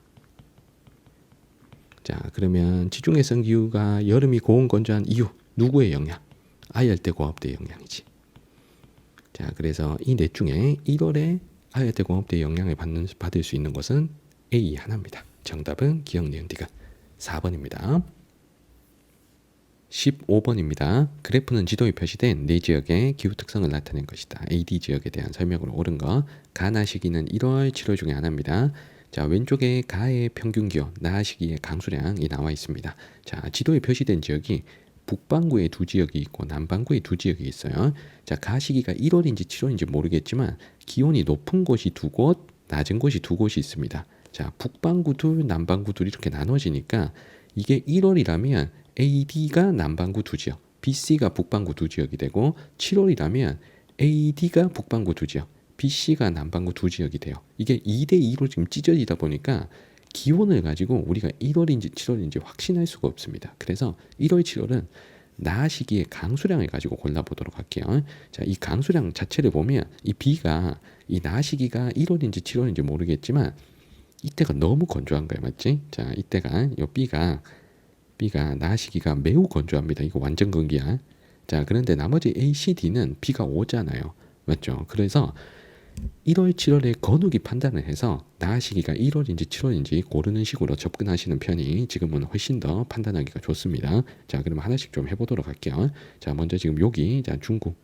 자, 그러면 지중해성 기후가 여름이 고온 건조한 이유 누구의 영향? 아열대 고압대의 영향이지. 자, 그래서 이 넷 중에 1월에 아열대 고압대의 영향을 받을 수 있는 것은 A 하나입니다. 정답은 기억 니은 디귿 4번입니다. 15번입니다. 그래프는 지도에 표시된 네 지역의 기후 특성을 나타낸 것이다. AD 지역에 대한 설명으로 옳은 거. 가나 시기는 1월, 7월 중에 하나입니다. 자, 왼쪽에 가의 평균 기온, 나 시기의 강수량이 나와 있습니다. 자, 지도에 표시된 지역이 북반구에 두 지역이 있고 남반구에 두 지역이 있어요. 자, 가 시기가 1월인지 7월인지 모르겠지만 기온이 높은 곳이 두 곳, 낮은 곳이 두 곳이 있습니다. 자, 북반구 둘, 남반구 둘 이렇게 나눠지니까 이게 1월이라면 AD가 남반구 두 지역, BC가 북반구 두 지역이 되고 7월이라면 AD가 북반구 두 지역, BC가 남반구 두 지역이 돼요. 이게 2대2로 지금 찢어지다 보니까 기온을 가지고 우리가 1월인지 7월인지 확신할 수가 없습니다. 그래서 1월, 7월은 나 시기의 강수량을 가지고 골라보도록 할게요. 자, 이 강수량 자체를 보면 이 B가 이 나 시기가 1월인지 7월인지 모르겠지만 이때가 너무 건조한 거야, 맞지? 자, 이때가 이 B가 나 시기가 매우 건조합니다. 이거 완전 건기야. 자, 그런데 나머지 A, C, D는 비가 오잖아요. 맞죠? 그래서 1월, 7월에 건욱이 판단을 해서 나 시기가 1월인지 7월인지 고르는 식으로 접근하시는 편이 지금은 훨씬 더 판단하기가 좋습니다. 자, 그럼 하나씩 좀 해보도록 할게요. 자, 먼저 지금 여기 자, 중국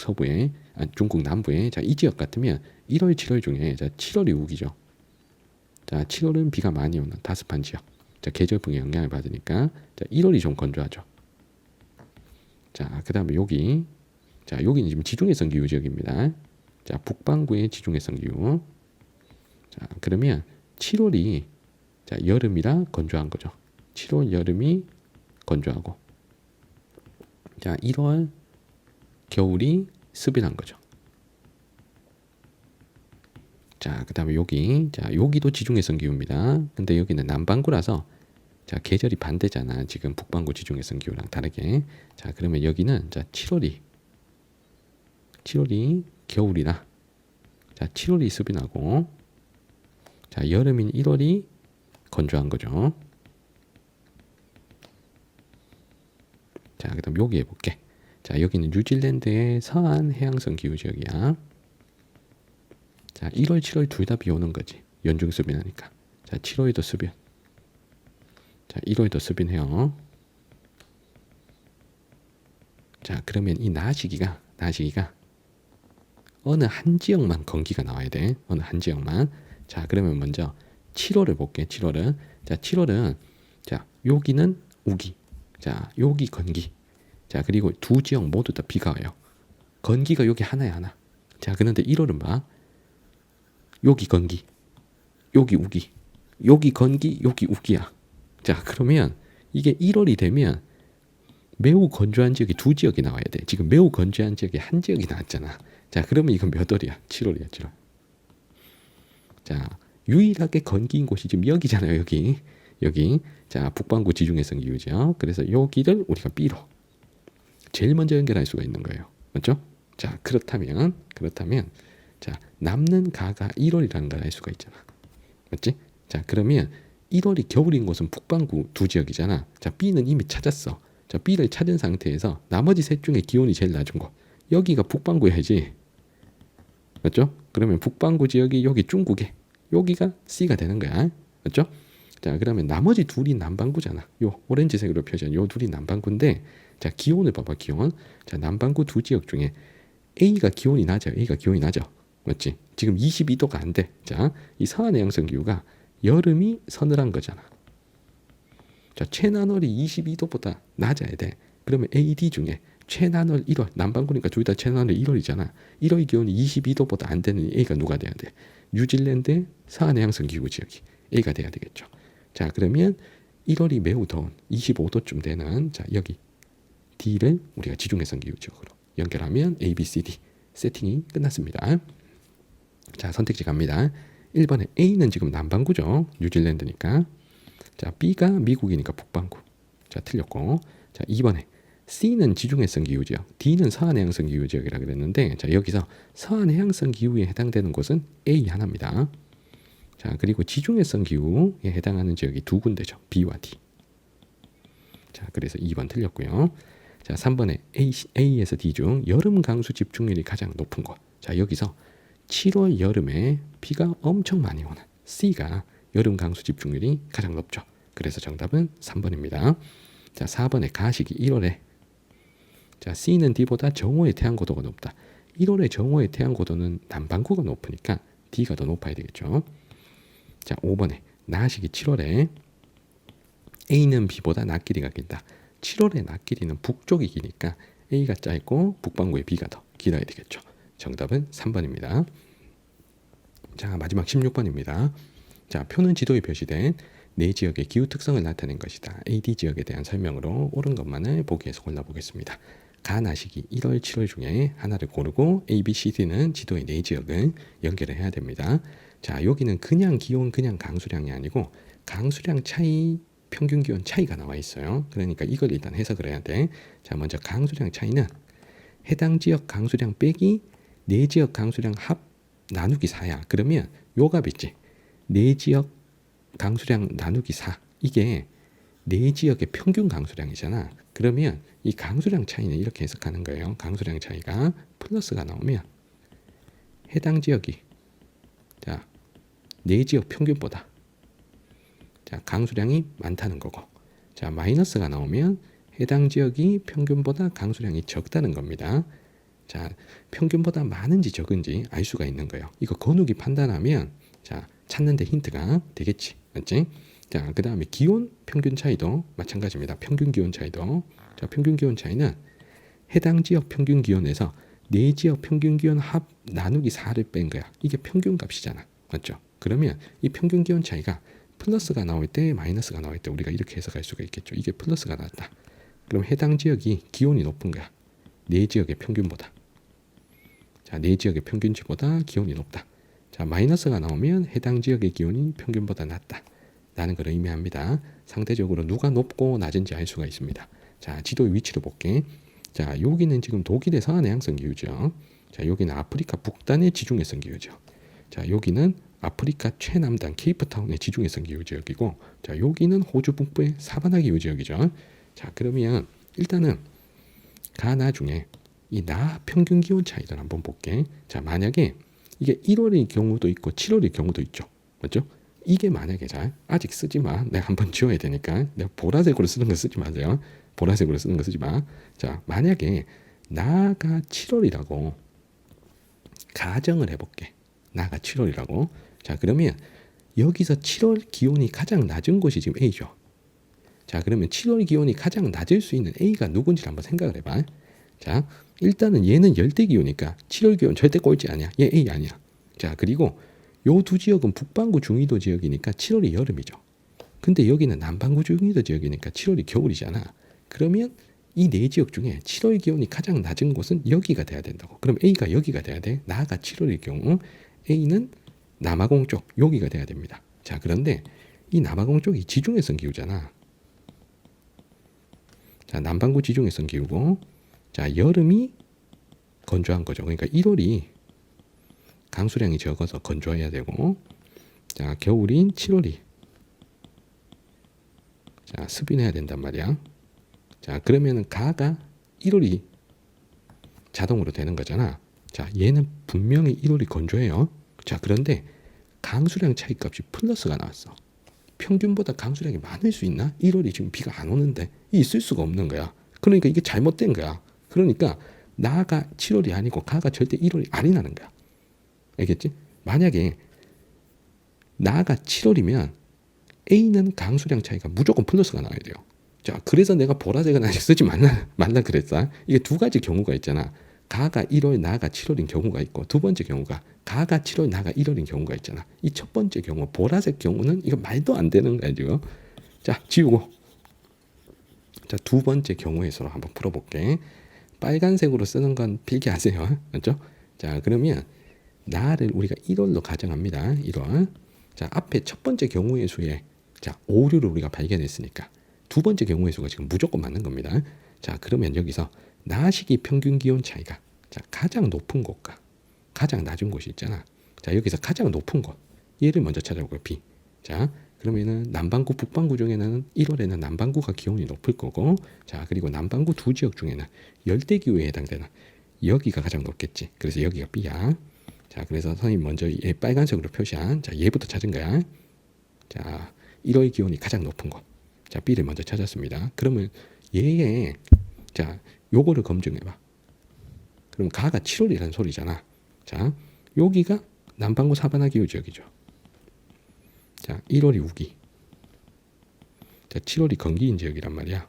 서부에 중국 남부에 자, 이 지역 같으면 1월, 7월 중에 자, 7월이 우기죠. 자, 7월은 비가 많이 오는 다습한 지역. 자, 계절풍의 영향을 받으니까 자, 1월이 좀 건조하죠. 자, 그다음에 여기 자, 여기는 지금 지중해성 기후 지역입니다. 자, 북반구의 지중해성 기후. 자, 그러면 7월이 자, 여름이라 건조한 거죠. 7월 여름이 건조하고 자, 1월 겨울이 습일한 거죠. 자, 그다음에 여기 자, 여기도 지중해성 기후입니다. 근데 여기는 남반구라서 자, 계절이 반대잖아. 지금 북반구 지중해성 기후랑 다르게. 자, 그러면 여기는 자, 7월이 겨울이나 자, 7월이 습일하고 자, 여름인 1월이 건조한 거죠. 자, 그다음 여기 해볼게. 자, 여기는 뉴질랜드의 서한 해양성 기후 지역이야. 자, 1월, 7월 둘 다 비 오는 거지. 연중 습일하니까. 자, 7월에도 습일. 자, 1월에도 습일해요. 자, 그러면 이 나 시기가 어느 한 지역만 건기가 나와야 돼. 어느 한 지역만. 자, 그러면 먼저 7월을 볼게. 7월은 자, 7월은 자, 여기는 우기. 자, 여기 건기. 자, 그리고 두 지역 모두 다 비가 와요. 건기가 여기 하나야, 하나. 자, 그런데 1월은 봐. 여기 건기, 여기 우기, 여기 건기, 여기 우기야. 자, 그러면 이게 1월이 되면 매우 건조한 지역이 두 지역이 나와야 돼. 지금 매우 건조한 지역이 한 지역이 나왔잖아. 자, 그러면 이건 몇 월이야? 7월이야, 7월. 자, 유일하게 건기인 곳이 지금 여기잖아요, 여기. 자, 북반구 지중해성 기후죠. 그래서 여기를 우리가 B로 제일 먼저 연결할 수가 있는 거예요. 맞죠? 자, 그렇다면 자, 남는 가가 1월이라는 걸 알 수가 있잖아. 맞지? 자, 그러면 1월이 겨울인 곳은 북반구 두 지역이잖아. 자, B는 이미 찾았어. 자, B를 찾은 상태에서 나머지 셋 중에 기온이 제일 낮은 곳. 여기가 북반구여야지. 맞죠? 그러면 북반구 지역이 여기 중국에 여기가 C가 되는 거야. 맞죠? 자, 그러면 나머지 둘이 남반구잖아. 요 오렌지색으로 표시한 요 둘이 남반구인데 자, 기온을 봐봐. 기온. 자, 남반구 두 지역 중에 A가 기온이 낮아요. 맞지? 지금 22도가 안 돼. 자, 이 서한 해양성 기후가 여름이 서늘한 거잖아. 자, 최난월이 22도보다 낮아야 돼. 그러면 AD 중에 최난월 1월, 남반구니까 둘 다 최난월 1월이잖아. 1월 기온이 22도보다 안 되는 A가 누가 돼야 돼? 뉴질랜드 서한 해양성 기후 지역이 A가 돼야 되겠죠. 자, 그러면 1월이 매우 더운 25도쯤 되는 자, 여기 D를 우리가 지중해성 기후 지역으로 연결하면 A, B, C, D 세팅이 끝났습니다. 자, 선택지 갑니다. 1번에 A는 지금 남반구죠. 뉴질랜드니까. 자, B가 미국이니까 북반구. 자, 틀렸고. 자, 2번에 C는 지중해성 기후 지역, D는 서한 해양성 기후 지역이라 그랬는데 자, 여기서 서한 해양성 기후에 해당되는 곳은 A 하나입니다. 자, 그리고 지중해성 기후에 해당하는 지역이 두 군데죠. B와 D. 자, 그래서 2번 틀렸고요. 자, 3번에 A에서 D 중 여름 강수 집중률이 가장 높은 곳. 자, 여기서 7월 여름에 비가 엄청 많이 오는 C가 여름 강수 집중률이 가장 높죠. 그래서 정답은 3번입니다. 자, 4번에 가시기 1월에. 자, C는 D보다 정오의 태양 고도가 높다. 1월에 정오의 태양 고도는 남반구가 높으니까 D가 더 높아야 되겠죠. 자, 5번에 나시기 7월에 A는 B보다 낮 길이가 길다. 7월의 낮 길이는 북쪽이 기니까 A가 짧고 북반구의 B가 더 길어야 되겠죠. 정답은 3번입니다. 자, 마지막 16번입니다. 자, 표는 지도에 표시된 네 지역의 기후 특성을 나타낸 것이다. AD 지역에 대한 설명으로 옳은 것만을 보기에서 골라보겠습니다. 가나시기 1월, 7월 중에 하나를 고르고 A, B, C, D는 지도의 네 지역을 연결을 해야 됩니다. 자, 여기는 그냥 기온, 그냥 강수량이 아니고 강수량 차이, 평균 기온 차이가 나와 있어요. 그러니까 이걸 일단 해석을 해야 돼. 자, 먼저 강수량 차이는 해당 지역 강수량 빼기 네 지역 강수량 합 나누기 4야. 그러면 요 값있지. 네 지역 강수량 나누기 4. 이게 네 지역의 평균 강수량이잖아. 그러면 이 강수량 차이는 이렇게 해석하는 거예요. 강수량 차이가 플러스가 나오면 해당 지역이 자, 네 지역 평균보다 자, 강수량이 많다는 거고. 자, 마이너스가 나오면 해당 지역이 평균보다 강수량이 적다는 겁니다. 자, 평균보다 많은지 적은지 알 수가 있는 거예요. 이거 건욱이 판단하면 자, 찾는데 힌트가 되겠지. 맞지? 자, 그 다음에 기온 평균 차이도 마찬가지입니다. 평균 기온 차이도. 자, 평균 기온 차이는 해당 지역 평균 기온에서 네 지역 평균 기온 합 나누기 4를 뺀 거야. 이게 평균 값이잖아. 맞죠? 그러면 이 평균 기온 차이가 플러스가 나올 때 마이너스가 나올 때 우리가 이렇게 해석할 수가 있겠죠. 이게 플러스가 나왔다. 그럼 해당 지역이 기온이 높은 거야. 네 지역의 평균보다. 자, 네 지역의 평균치보다 기온이 높다. 자, 마이너스가 나오면 해당 지역의 기온이 평균보다 낮다. 라는 걸 의미합니다. 상대적으로 누가 높고 낮은지 알 수가 있습니다. 자, 지도의 위치를 볼게. 자, 여기는 지금 독일의 서해안해양성 기후죠. 자, 여기는 아프리카 북단의 지중해성 기후죠. 자, 여기는 아프리카 최남단 케이프타운의 지중해성 기후 지역이고, 자, 여기는 호주 북부의 사바나 기후 지역이죠. 자, 그러면 일단은 가나 중에 이 나 평균 기온 차이를 한번 볼게. 자, 만약에 이게 1월의 경우도 있고 7월의 경우도 있죠. 맞죠? 이게 만약에 자, 아직 쓰지 마. 내가 한번 지워야 되니까. 내가 보라색으로 쓰는 거 쓰지 마세요. 보라색으로 쓰는 거 쓰지 마. 자, 만약에 나가 7월이라고 가정을 해볼게. 나가 7월이라고. 자, 그러면 여기서 7월 기온이 가장 낮은 곳이 지금 A죠. 자, 그러면 7월 기온이 가장 낮을 수 있는 A가 누군지 한번 생각을 해봐. 자, 일단은 얘는 열대 기후니까 7월 기온 절대 꼴찌 아니야. 얘 A 아니야. 자, 그리고 요 두 지역은 북반구 중위도 지역이니까 7월이 여름이죠. 근데 여기는 남반구 중위도 지역이니까 7월이 겨울이잖아. 그러면 이 네 지역 중에 7월 기온이 가장 낮은 곳은 여기가 돼야 된다고. 그럼 A가 여기가 돼야 돼. 나가 7월일 경우 A는 남아공 쪽 여기가 돼야 됩니다. 자, 그런데 이 남아공 쪽이 지중해성 기후잖아. 자, 남반구 지중해성 기후고, 자, 여름이 건조한 거죠. 그러니까 1월이 강수량이 적어서 건조해야 되고, 자, 겨울인 7월이 자, 습인해야 된단 말이야. 자, 그러면은 가가 1월이 자동으로 되는 거잖아. 자, 얘는 분명히 1월이 건조해요. 자, 그런데 강수량 차이 값이 플러스가 나왔어. 평균보다 강수량이 많을 수 있나? 1월이 지금 비가 안 오는데 있을 수가 없는 거야. 그러니까 이게 잘못된 거야. 그러니까 나가 7월이 아니고 가가 절대 1월이 아니라는 거야. 알겠지? 만약에 나가 7월이면 A는 강수량 차이가 무조건 플러스가 나와야 돼요. 자, 그래서 내가 보라색은 아직 쓰지 말라 그랬어. 이게 두 가지 경우가 있잖아. 가가 1월, 나가 7월인 경우가 있고, 두 번째 경우가 가가 7월, 나가 1월인 경우가 있잖아. 이 첫 번째 경우, 보라색 경우는 이거 말도 안 되는 거야, 지금. 자, 지우고. 자, 두 번째 경우의 수로 한번 풀어볼게. 빨간색으로 쓰는 건 필기하세요. 맞죠? 자, 그러면 나를 우리가 1월로 가정합니다. 1월. 자, 앞에 첫 번째 경우의 수에 자, 오류를 우리가 발견했으니까 두 번째 경우의 수가 지금 무조건 맞는 겁니다. 자, 그러면 여기서 나 시기 평균 기온 차이가 자, 가장 높은 곳과 가장 낮은 곳이 있잖아. 자, 여기서 가장 높은 곳. 얘를 먼저 찾아보고 B. 자, 그러면은 남반구, 북반구 중에는 1월에는 남반구가 기온이 높을 거고, 자, 그리고 남반구 두 지역 중에는 열대기후에 해당되는 여기가 가장 높겠지. 그래서 여기가 B야. 자, 그래서 선생님 먼저 얘 빨간색으로 표시한, 자, 얘부터 찾은 거야. 자, 1월 기온이 가장 높은 곳. 자, B를 먼저 찾았습니다. 그러면 얘의, 자, 요거를 검증해봐. 그럼 가가 7월이라는 소리잖아. 자, 여기가 남반구 사바나 기후 지역이죠. 자, 1월이 우기. 자, 7월이 건기인 지역이란 말이야.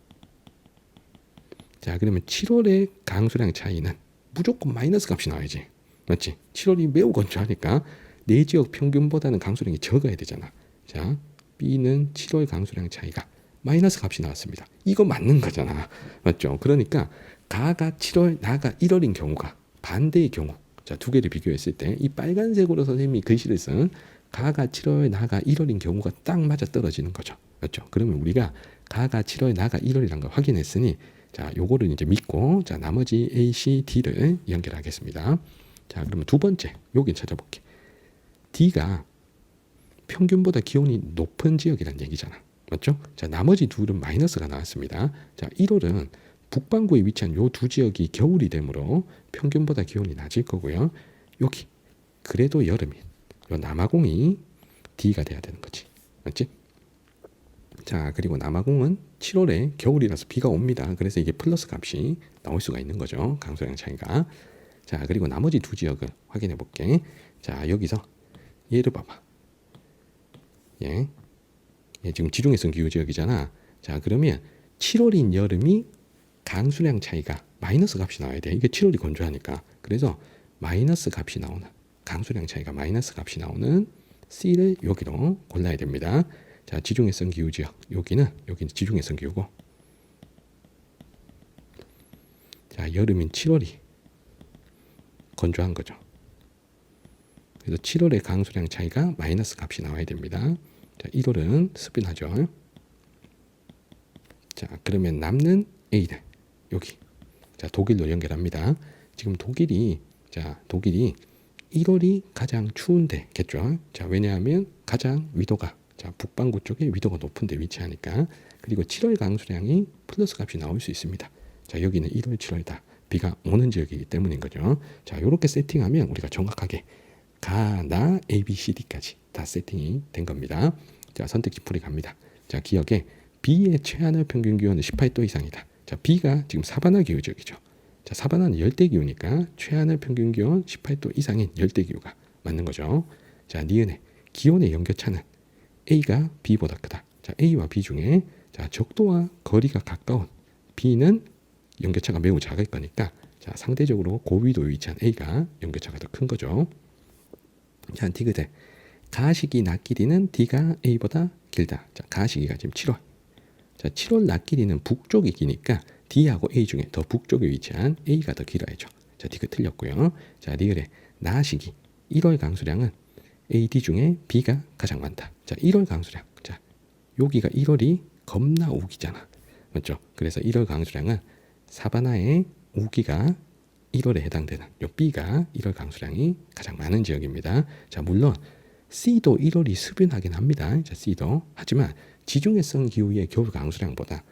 자, 그러면 7월의 강수량 차이는 무조건 마이너스 값이 나와야지. 맞지? 7월이 매우 건조하니까 내 지역 평균보다는 강수량이 적어야 되잖아. 자, B는 7월 강수량 차이가 마이너스 값이 나왔습니다. 이거 맞는 거잖아. 맞죠? 그러니까 가가 7월, 나가 1월인 경우가 반대의 경우. 자, 두 개를 비교했을 때 이 빨간색으로 선생님이 글씨를 쓴 가가 7월, 나가 1월인 경우가 딱 맞아 떨어지는 거죠. 맞죠? 그러면 우리가 가가 7월, 나가 1월이란 걸 확인했으니, 자, 요거를 이제 믿고, 자, 나머지 A, C, D를 연결하겠습니다. 자, 그러면 두 번째, 여기 찾아볼게. D가 평균보다 기온이 높은 지역이란 얘기잖아. 맞죠? 자, 나머지 둘은 마이너스가 나왔습니다. 자, 1월은 북반구에 위치한 요 두 지역이 겨울이 되므로 평균보다 기온이 낮을 거고요. 여기 그래도 여름인 요 남아공이 D가 돼야 되는 거지. 맞지? 자, 그리고 남아공은 7월에 겨울이라서 비가 옵니다. 그래서 이게 플러스 값이 나올 수가 있는 거죠. 강수량 차이가. 자, 그리고 나머지 두 지역을 확인해 볼게. 자, 여기서 얘를 봐봐. 얘 지금 지중해성 기후 지역이잖아. 자, 그러면 7월인 여름이 강수량 차이가 마이너스 값이 나와야 돼. 이게 7월이 건조하니까. 그래서 마이너스 값이 나오는, 강수량 차이가 마이너스 값이 나오는 C를 여기로 골라야 됩니다. 자, 지중해성 기후 지역. 여기는 지중해성 기후고. 자, 여름인 7월이 건조한 거죠. 그래서 7월의 강수량 차이가 마이너스 값이 나와야 됩니다. 자, 1월은 습인하죠. 자, 그러면 남는 A를 여기, 자, 독일로 연결합니다. 지금 독일이 1월이 가장 추운 데겠죠. 자, 왜냐하면 가장 위도가, 자, 북반구 쪽에 위도가 높은 데 위치하니까. 그리고 7월 강수량이 플러스 값이 나올 수 있습니다. 자, 여기는 1월, 7월 다 비가 오는 지역이기 때문인 거죠. 자, 이렇게 세팅하면 우리가 정확하게 가나 A, B, C, D까지 다 세팅이 된 겁니다. 자, 선택지 풀이 갑니다. 자, 기억에 B의 최하늘 평균 기온은 18도 이상이다. 자, B가 지금 사바나 기후 지역이죠. 자, 사바나는 열대 기후니까 최하늘 평균 기온 18도 이상인 열대 기후가 맞는 거죠. 자, 니은의 기온의 연결차는 A가 B보다 크다. 자, A와 B 중에, 자, 적도와 거리가 가까운 B는 연결차가 매우 작을 거니까, 자, 상대적으로 고위도에 위치한 A가 연결차가 더 큰 거죠. 자, 디귿에 가시기 낮 길이는 D가 A보다 길다. 자, 가시기가 지금 7월. 자, 7월 낮 길이는 북쪽이 기니까 D하고 A 중에 더 북쪽에 위치한 A가 더 길어야죠. 자, D가 틀렸고요. 자, 리을에 나시기 1월 강수량은 AD 중에 B가 가장 많다. 자, 1월 강수량. 자, 여기가 1월이 겁나 우기잖아. 맞죠? 그래서 1월 강수량은 사바나의 우기가 1월에 해당되는 요 B가 1월 강수량이 가장 많은 지역입니다. 자, 물론 C도 1월이 습연하긴 합니다. 자, C도. 하지만 지중해성 기후의 겨울 강수량보다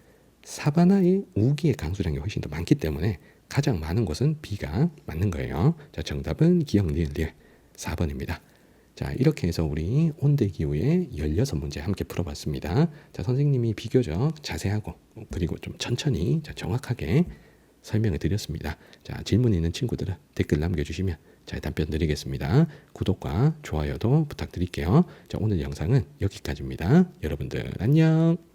사바나의 우기의 강수량이 훨씬 더 많기 때문에 가장 많은 곳은 B가 맞는 거예요. 자, 정답은 기억, 니은, 리을 4번입니다. 자, 이렇게 해서 우리 온대기후의 16문제 함께 풀어봤습니다. 자, 선생님이 비교적 자세하고 그리고 좀 천천히, 자, 정확하게 설명을 드렸습니다. 자, 질문 있는 친구들은 댓글 남겨주시면 잘 답변 드리겠습니다. 구독과 좋아요도 부탁드릴게요. 자, 오늘 영상은 여기까지입니다. 여러분들 안녕.